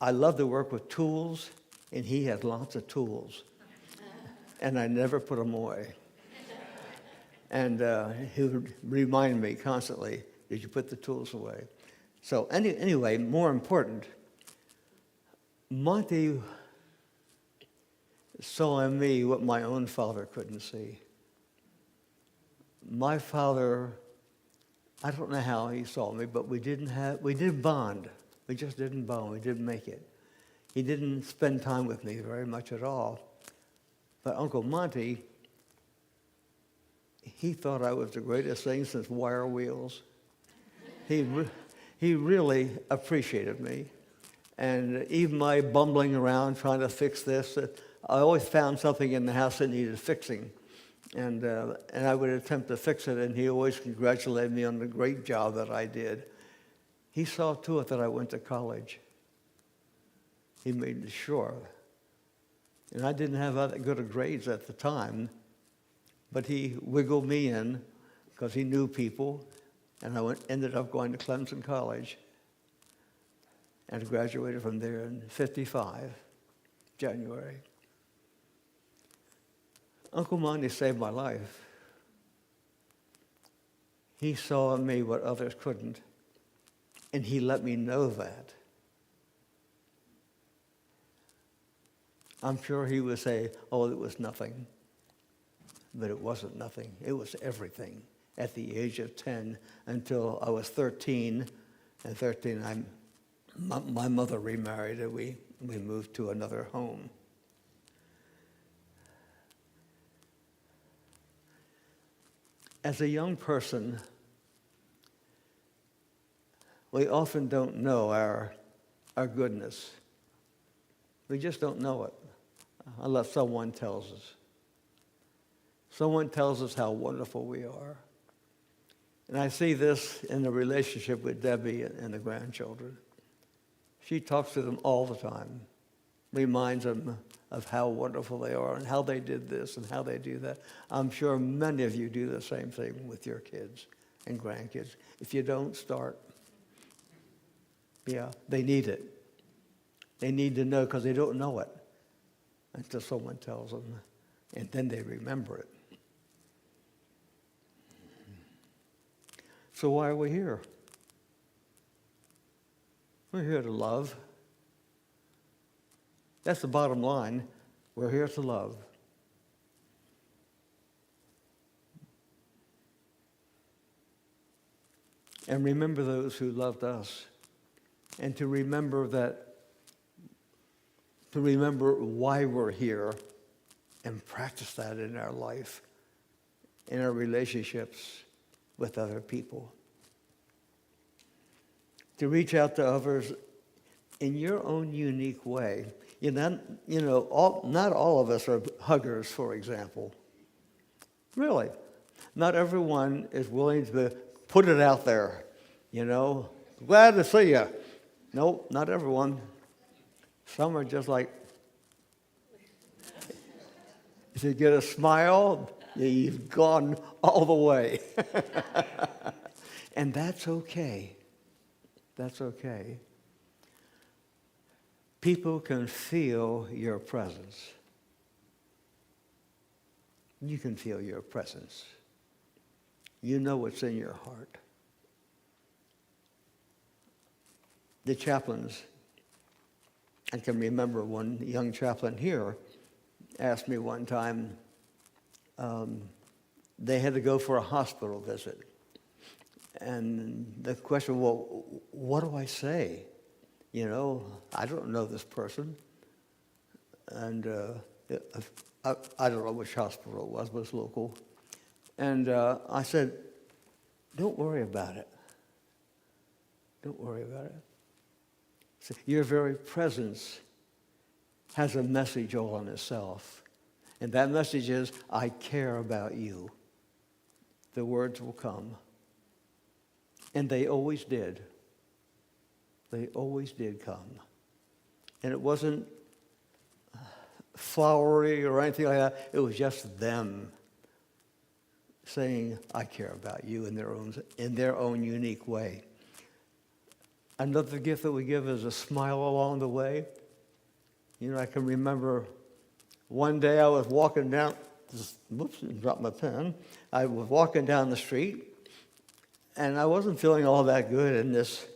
I loved to work with tools, and he had lots of tools, and I never put them away. And he would remind me constantly, did you put the tools away? So anyway, more important, Monty saw in me what my own father couldn't see. My father, I don't know how he saw me, but we didn't bond. We just didn't bond. We didn't make it. He didn't spend time with me very much at all. But Uncle Monty, he thought I was the greatest thing since wire wheels. He really appreciated me. And even my bumbling around trying to fix this, I always found something in the house that needed fixing. And I would attempt to fix it, and he always congratulated me on the great job that I did. He saw to it that I went to college. He made sure. And I didn't have that good of grades at the time, but he wiggled me in because he knew people, and ended up going to Clemson College and graduated from there in '55, January. Uncle Monty saved my life. He saw in me what others couldn't, and he let me know that. I'm sure he would say, oh, it was nothing. But it wasn't nothing. It was everything. At the age of 10 until I was 13. And 13, my mother remarried, and we moved to another home. As a young person, we often don't know our goodness. We just don't know it unless someone tells us. Someone tells us how wonderful we are. And I see this in the relationship with Debbie and the grandchildren. She talks to them all the time, reminds them of how wonderful they are and how they did this and how they do that. I'm sure many of you do the same thing with your kids and grandkids. If you don't, start. Yeah, they need it. They need to know because they don't know it until someone tells them, and then they remember it. So why are we here? We're here to love. That's the bottom line. We're here to love. And remember those who loved us. And to remember why we're here and practice that in our life, in our relationships with other people. To reach out to others in your own unique way. Not all of us are huggers, for example. Really. Not everyone is willing to put it out there, Glad to see you. Nope, not everyone. Some are just like, if you get a smile, you've gone all the way. And that's okay. That's okay. People can feel your presence. You can feel your presence. You know what's in your heart. The chaplains, I can remember one young chaplain here asked me one time, they had to go for a hospital visit. And the question, well, what do I say? I don't know this person. And I don't know which hospital it was, but it's local. And I said, don't worry about it. Don't worry about it. So your very presence has a message all in itself. And that message is, I care about you. The words will come. And they always did. They always did come. And it wasn't flowery or anything like that. It was just them saying, I care about you in their own unique way. Another gift that we give is a smile along the way. You know, I can remember one day I was walking down, whoops, dropped my pen. I was walking down the street, and I wasn't feeling all that good, and this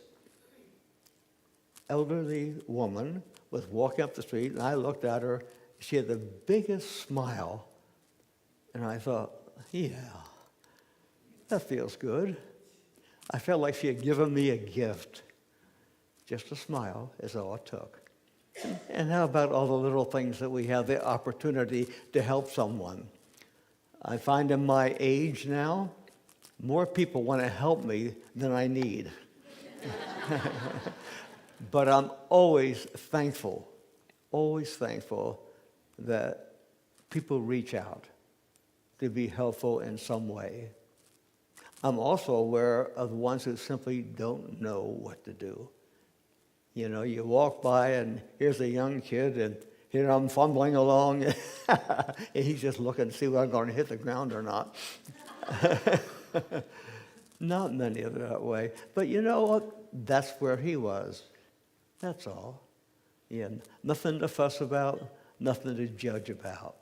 elderly woman was walking up the street, and I looked at her. She had the biggest smile, and I thought, yeah, that feels good. I felt like she had given me a gift. Just a smile is all it took. And how about all the little things that we have the opportunity to help someone? I find in my age now, more people want to help me than I need. But I'm always thankful that people reach out to be helpful in some way. I'm also aware of the ones who simply don't know what to do. You know, you walk by and here's a young kid, and here I'm fumbling along, and he's just looking to see whether I'm going to hit the ground or not. Not many are that way. But you know what? That's where he was. That's all. Yeah, nothing to fuss about, nothing to judge about.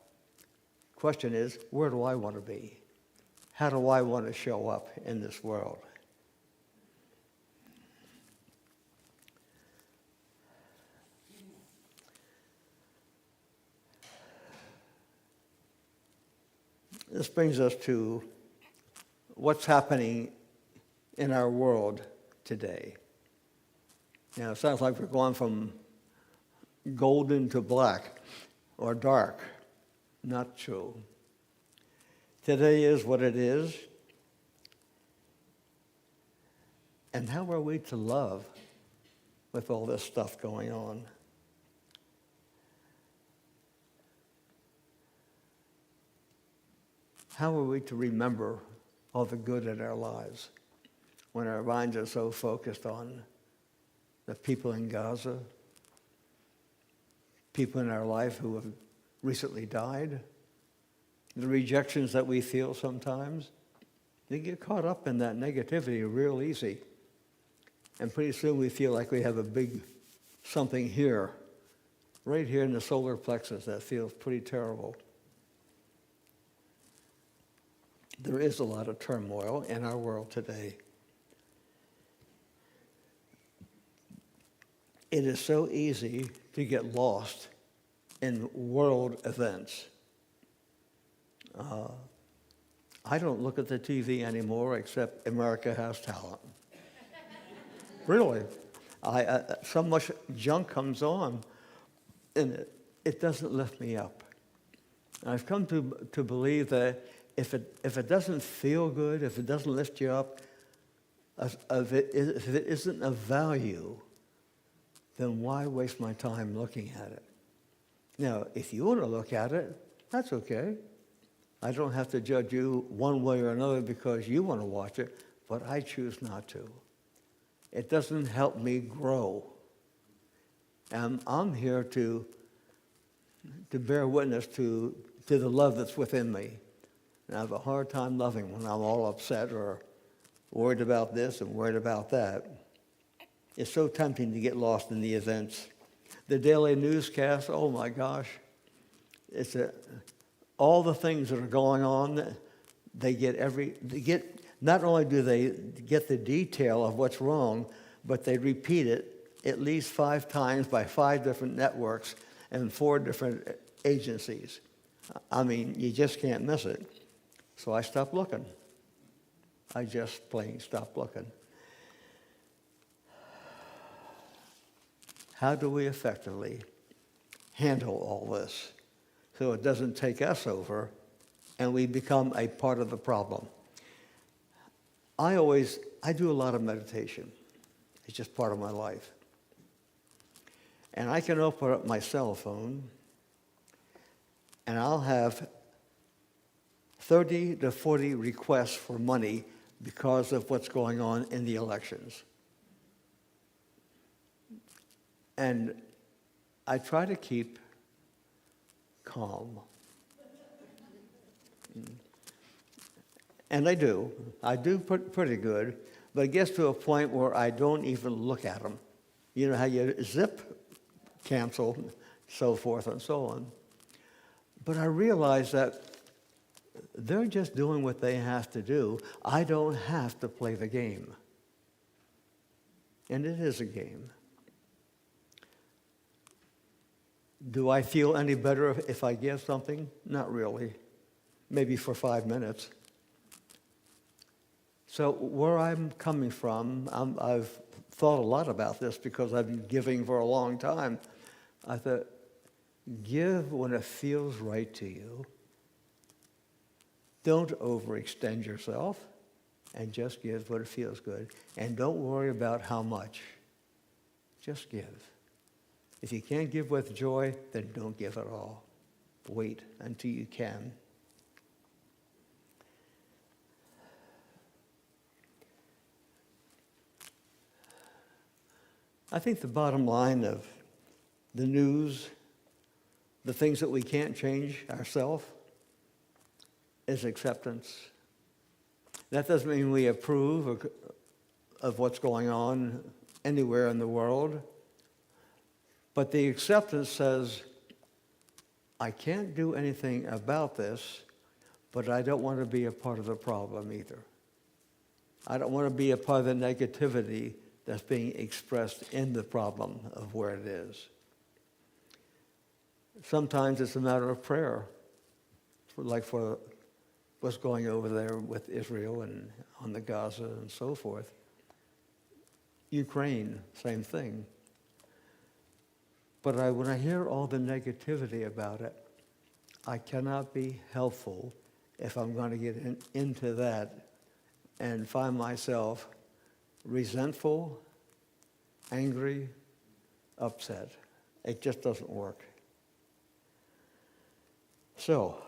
Question is, where do I want to be? How do I want to show up in this world? This brings us to what's happening in our world today. Now, it sounds like we're going from golden to black or dark. Not true. Today is what it is. And how are we to love with all this stuff going on? How are we to remember all the good in our lives when our minds are so focused on the people in Gaza, people in our life who have recently died, the rejections that we feel sometimes? They get caught up in that negativity real easy. And pretty soon we feel like we have a big something here, right here in the solar plexus, that feels pretty terrible. There is a lot of turmoil in our world today. It is so easy to get lost in world events. I don't look at the TV anymore except America Has Talent. Really. So much junk comes on, and it doesn't lift me up. I've come to believe that if it doesn't feel good, if it doesn't lift you up, if it isn't of value, then why waste my time looking at it? Now, if you want to look at it, that's okay. I don't have to judge you one way or another because you want to watch it, but I choose not to. It doesn't help me grow. And I'm here to bear witness to the love that's within me. And I have a hard time loving when I'm all upset or worried about this and worried about that. It's so tempting to get lost in the events. The daily newscast, oh my gosh. All the things that are going on, not only do they get the detail of what's wrong, but they repeat it at least 5 times by 5 different networks and 4 different agencies. I mean, you just can't miss it. So I stopped looking. I just plain stopped looking. How do we effectively handle all this so it doesn't take us over and we become a part of the problem? I do a lot of meditation. It's just part of my life. And I can open up my cell phone and I'll have 30 to 40 requests for money because of what's going on in the elections. And I try to keep calm. And I do. I do pretty good, but it gets to a point where I don't even look at them. You know how you zip, cancel, so forth and so on. But I realize that they're just doing what they have to do. I don't have to play the game. And it is a game. Do I feel any better if I give something? Not really. Maybe for 5 minutes. So where I'm coming from, I've thought a lot about this because I've been giving for a long time. I thought, give when it feels right to you. Don't overextend yourself, and just give when it feels good. And don't worry about how much. Just give. If you can't give with joy, then don't give at all. Wait until you can. I think the bottom line of the news, the things that we can't change ourselves, is acceptance. That doesn't mean we approve of what's going on anywhere in the world, but the acceptance says, I can't do anything about this, but I don't want to be a part of the problem either. I don't want to be a part of the negativity that's being expressed in the problem of where it is. Sometimes it's a matter of prayer, like for what's going over there with Israel and on the Gaza and so forth. Ukraine, same thing. But when I hear all the negativity about it, I cannot be helpful if I'm going to get into that and find myself resentful, angry, upset. It just doesn't work. So,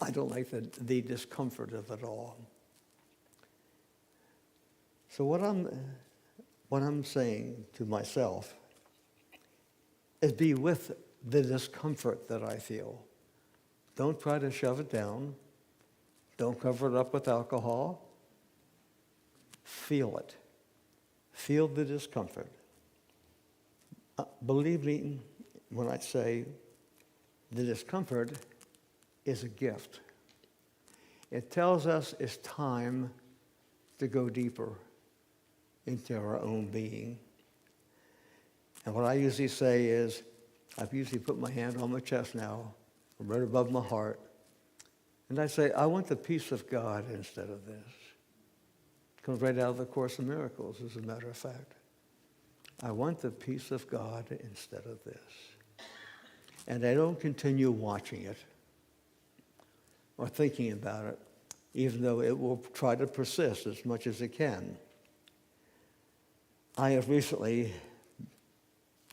I don't like the discomfort of it all. So what I'm saying to myself is be with the discomfort that I feel. Don't try to shove it down. Don't cover it up with alcohol. Feel it. Feel the discomfort. Believe me when I say the discomfort is a gift. It tells us it's time to go deeper into our own being. And what I usually say is, I've usually put my hand on my chest now, right above my heart, and I say, I want the peace of God instead of this. It comes right out of the Course in Miracles, as a matter of fact. I want the peace of God instead of this. And I don't continue watching it or thinking about it, even though it will try to persist as much as it can. I have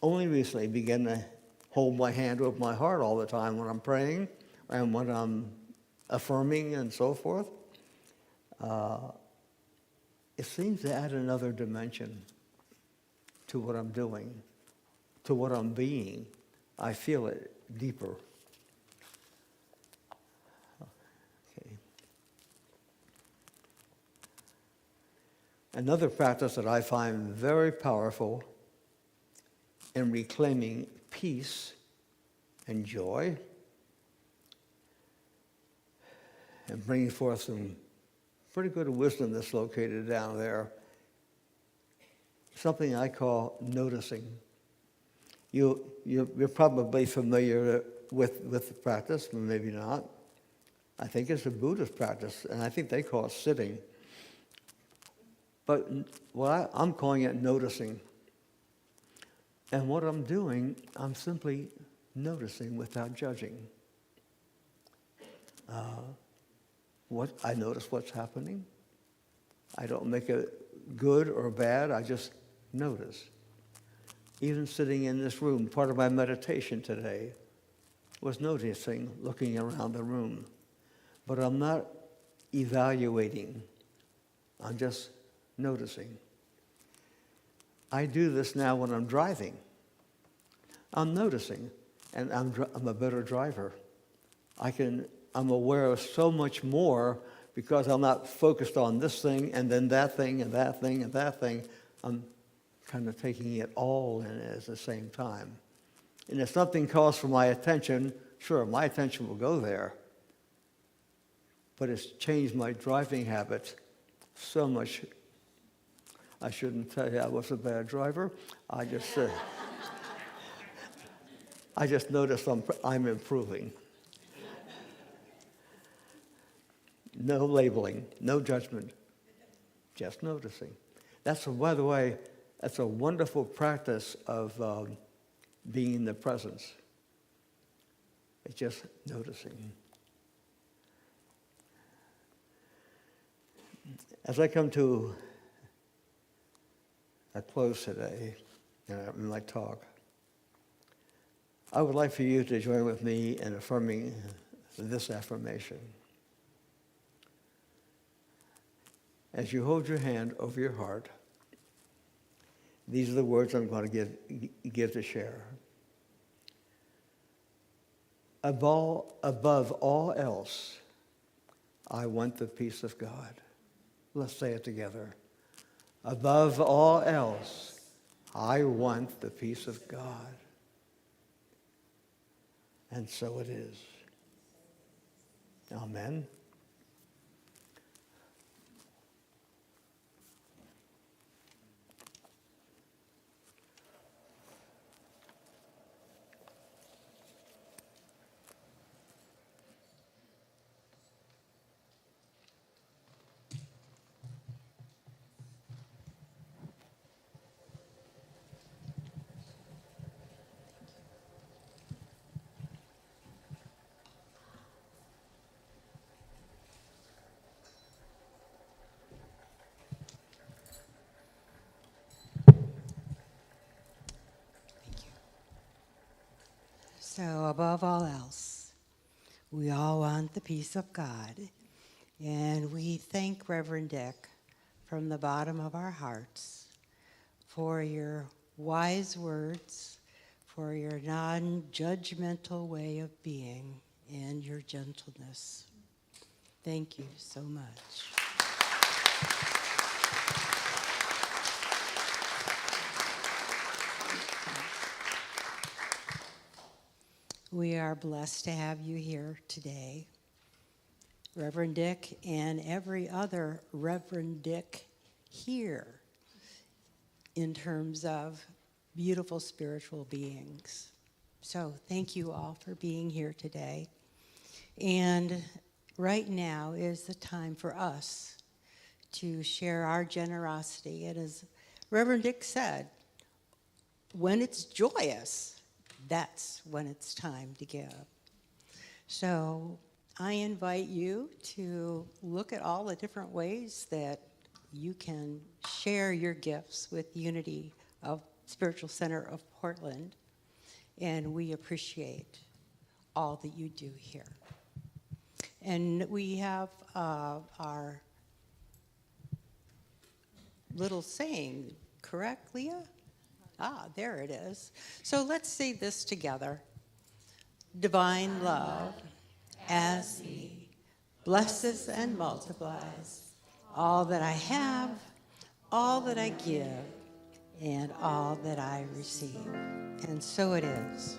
only recently begun to hold my hand over my heart all the time when I'm praying and when I'm affirming and so forth. It seems to add another dimension to what I'm doing, to what I'm being. I feel it deeper. Okay. Another practice that I find very powerful in reclaiming peace and joy and bringing forth some pretty good wisdom that's located down there, something I call noticing. You're probably familiar with the practice, but maybe not. I think it's a Buddhist practice, and I think they call it sitting. But I'm calling it noticing. And what I'm doing, I'm simply noticing without judging. I notice what's happening. I don't make it good or bad. I just notice. Even sitting in this room, part of my meditation today was noticing, looking around the room. But I'm not evaluating. I'm just noticing. I do this now when I'm driving. I'm noticing, and I'm a better driver. I'm aware of so much more because I'm not focused on this thing and then that thing and that thing and that thing. I'm kind of taking it all in at the same time. And if something calls for my attention, sure, my attention will go there. But it's changed my driving habits so much. I shouldn't tell you I was a bad driver. I just noticed I'm improving. No labeling, no judgment, just noticing. By the way, that's a wonderful practice of being in the presence. It's just noticing. As I come to a close today in my talk, I would like for you to join with me in affirming this affirmation. As you hold your hand over your heart, these are the words I'm going to give to share. Above all else, I want the peace of God. Let's say it together. Above all else, I want the peace of God. And so it is. Amen. So above all else, we all want the peace of God. And we thank Reverend Dick from the bottom of our hearts for your wise words, for your non-judgmental way of being, and your gentleness. Thank you so much. We are blessed to have you here today, Reverend Dick and every other Reverend Dick here, in terms of beautiful spiritual beings. So thank you all for being here today. And right now is the time for us to share our generosity. And as Reverend Dick said, when it's joyous, that's when it's time to give. So I invite you to look at all the different ways that you can share your gifts with Unity of Spiritual Center of Portland, and we appreciate all that you do here. And we have our little saying, correct, Leah? Ah, there it is. So let's say this together. Divine love, as He blesses and multiplies all that I have, all that I give, and all that I receive. And so it is.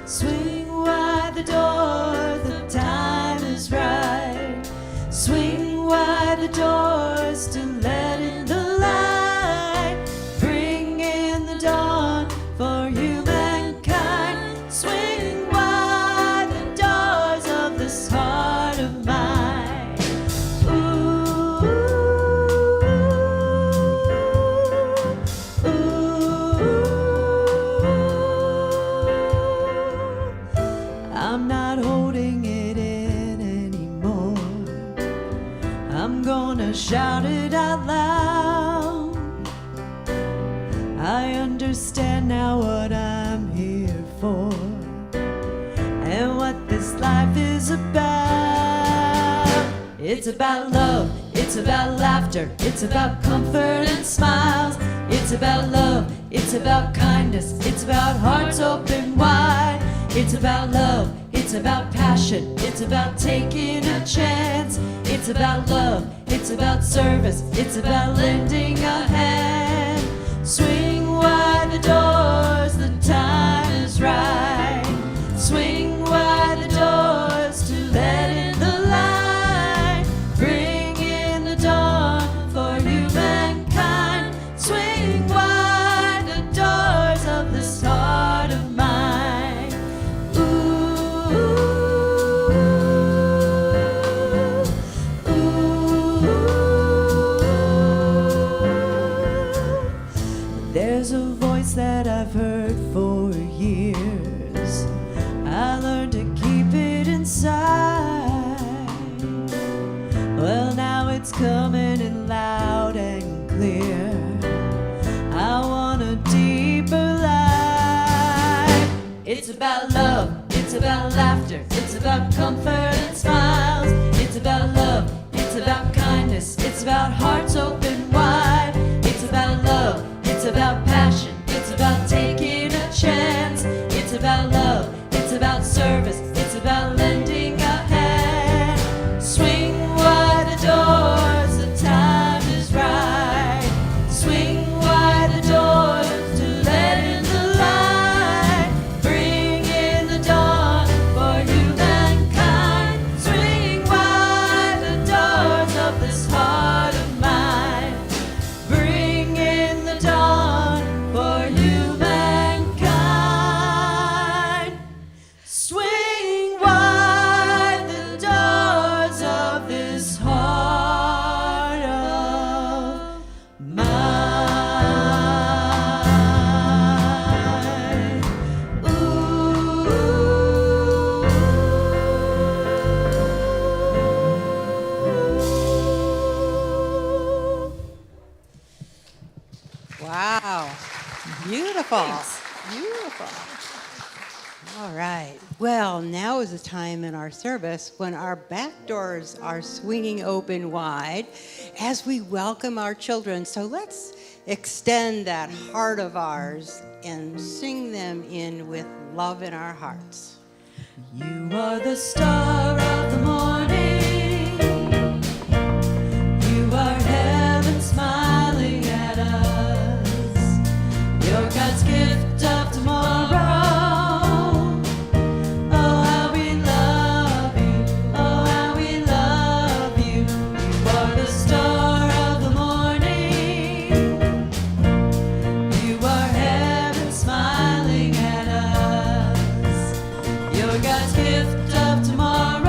Swing wide the door, the time is right. Swing wide the doors to let in the light. Bring in the dawn for humankind. Swing wide the doors of this heart of mine. Ooh, ooh, ooh. I'm not holding it in anymore. I'm gonna shout it out loud. I understand now what I'm here for and what this life is is about. It's about love, it's about laughter, it's about comfort and smiles. It's about love, it's about kindness, it's about hearts open wide. It's about love, it's about passion, it's about taking a chance. It's about love, it's about service, it's about lending a hand. Swing wide the doors, the time is right. Swing wide the doors to let in the light. Bring in the dawn for humankind. Swing wide the doors of this heart of mine. Ooh, ooh, ooh. There's a voice that I've heard for years. I learned to keep it inside. Well, now it's coming in loud and clear. I want a deeper life. It's about love, it's about laughter, it's about comfort and smiles. It's about love, it's about kindness, it's about hearts open wide. It's about love, it's about passion, it's about taking a chance. It's about love, it's about service, it's about lending a hand. Swing wide the doors, the time is right. Swing wide the doors to let in the light. Bring in the dawn for humankind. Swing wide the doors of this heart of mine. Bring in the dawn for humankind. Swing wide the doors of this heart of mine. Ooh. Wow. Beautiful. Beautiful. All right. Well, now is the time in our service when our back doors are swinging open wide as we welcome our children. So let's extend that heart of ours and sing them in with love in our hearts. You are the star of the morning. You are heaven smiling at us. You're God's gift of tomorrow. Oh, how we love you. Oh, how we love you. You are the star of the morning. You are heaven smiling at us. You're God's gift of tomorrow.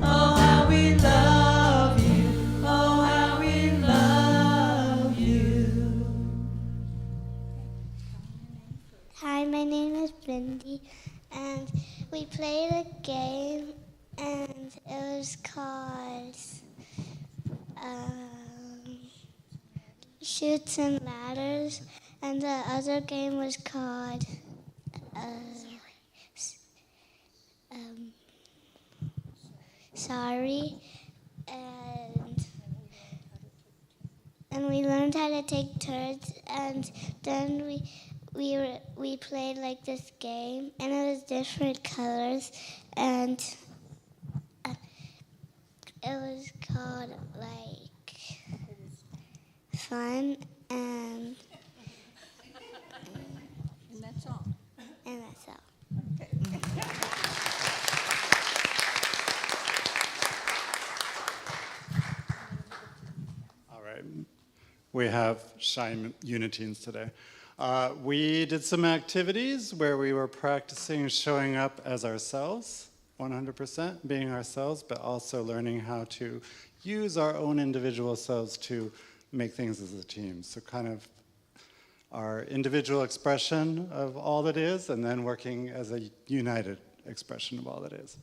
Oh, how we love you. Oh, how we love you. Hi, my name is Blindy, and we played a game, and it was called Shoots and Ladders, and the other game was called Sorry, and we learned how to take turns, and then we played like this game, and it was different colors, and it was called like Fun, and that's all. And that's all. All right. We have shy uniteens today. We did some activities where we were practicing showing up as ourselves, 100%, being ourselves, but also learning how to use our own individual selves to make things as a team. So kind of our individual expression of all that is, and then working as a united expression of all that is.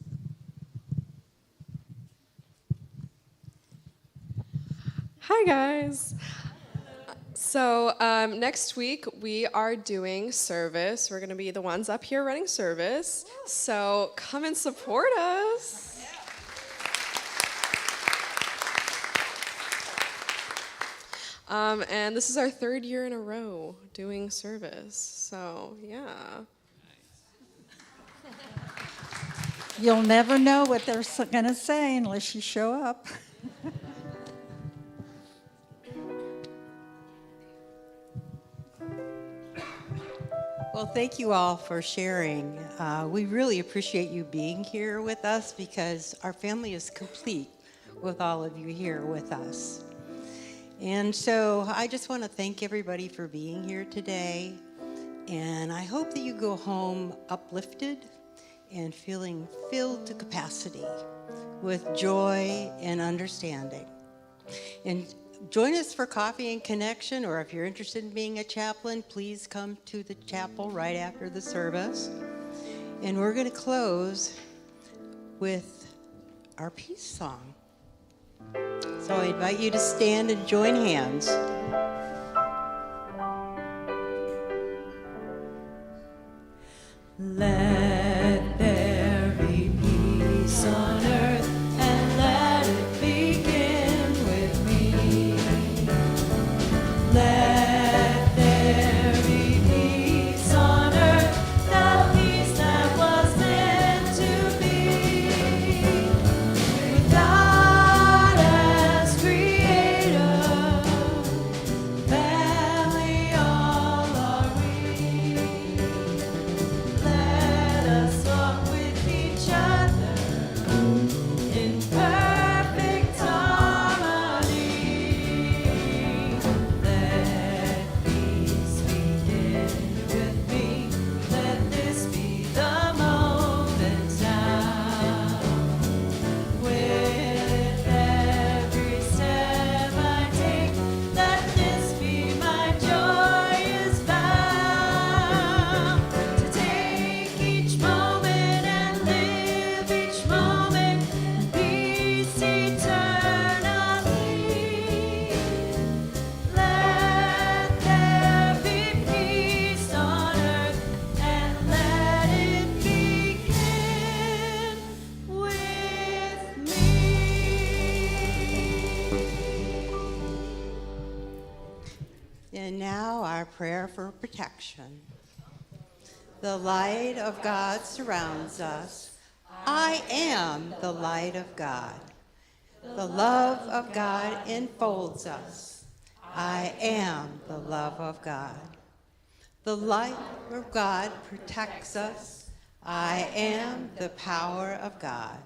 Hi, guys. So next week we are doing service. We're going to be the ones up here running service. So come and support us. And this is our 3rd year in a row doing service. So yeah. You'll never know what they're going to say unless you show up. Well, thank you all for sharing. We really appreciate you being here with us because our family is complete with all of you here with us. And so I just want to thank everybody for being here today. And I hope that you go home uplifted and feeling filled to capacity with joy and understanding. And join us for coffee and connection, or if you're interested in being a chaplain, please come to the chapel right after the service. And we're going to close with our peace song. So I invite you to stand and join hands. Let there be peace on earth, and let it begin with me. Let there be peace on earth, the peace that was meant to be. With God as creator, family all are we. Let us walk with each other in perfect harmony. Let peace begin with me. Let this be the moment now. With every step I take, let this be my joyous vow. To take each moment and live each moment in peace eternally. Let there be peace on earth, and let it begin with me. And now our prayer for protection. The light of God surrounds us. I am the light of God. The love of God enfolds us. I am the love of God. The light of God protects us. I am the power of God.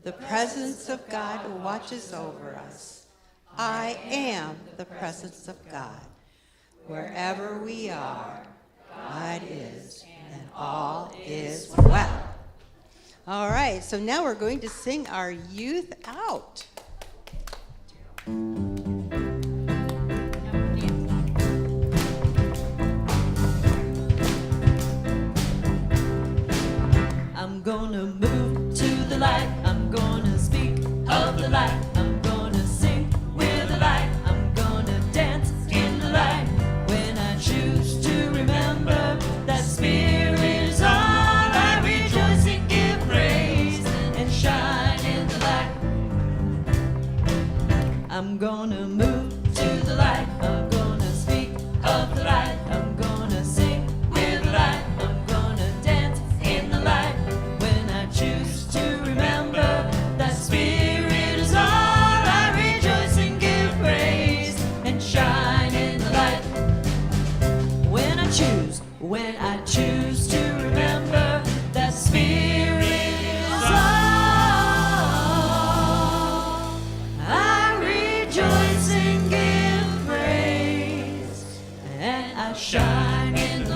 The presence of God watches over us. I am the presence of God. Wherever we are, God is, and all is well. All right, so now we're going to sing our youth out. I'm gonna move to the light. I'm gonna speak of the light. I'm gonna sing with the light. I'm gonna dance in the light. When I choose to remember that Spirit is all, I rejoice and give praise and shine in the light. I'm gonna move to the light. I'm gonna speak of the light. I'm gonna sing with the light. I'm gonna dance in the light. When I choose to remember that Spirit is all, I rejoice and give praise and shine in the light. When I choose to remember that Spirit is all, I rejoice and give praise, and I shine in the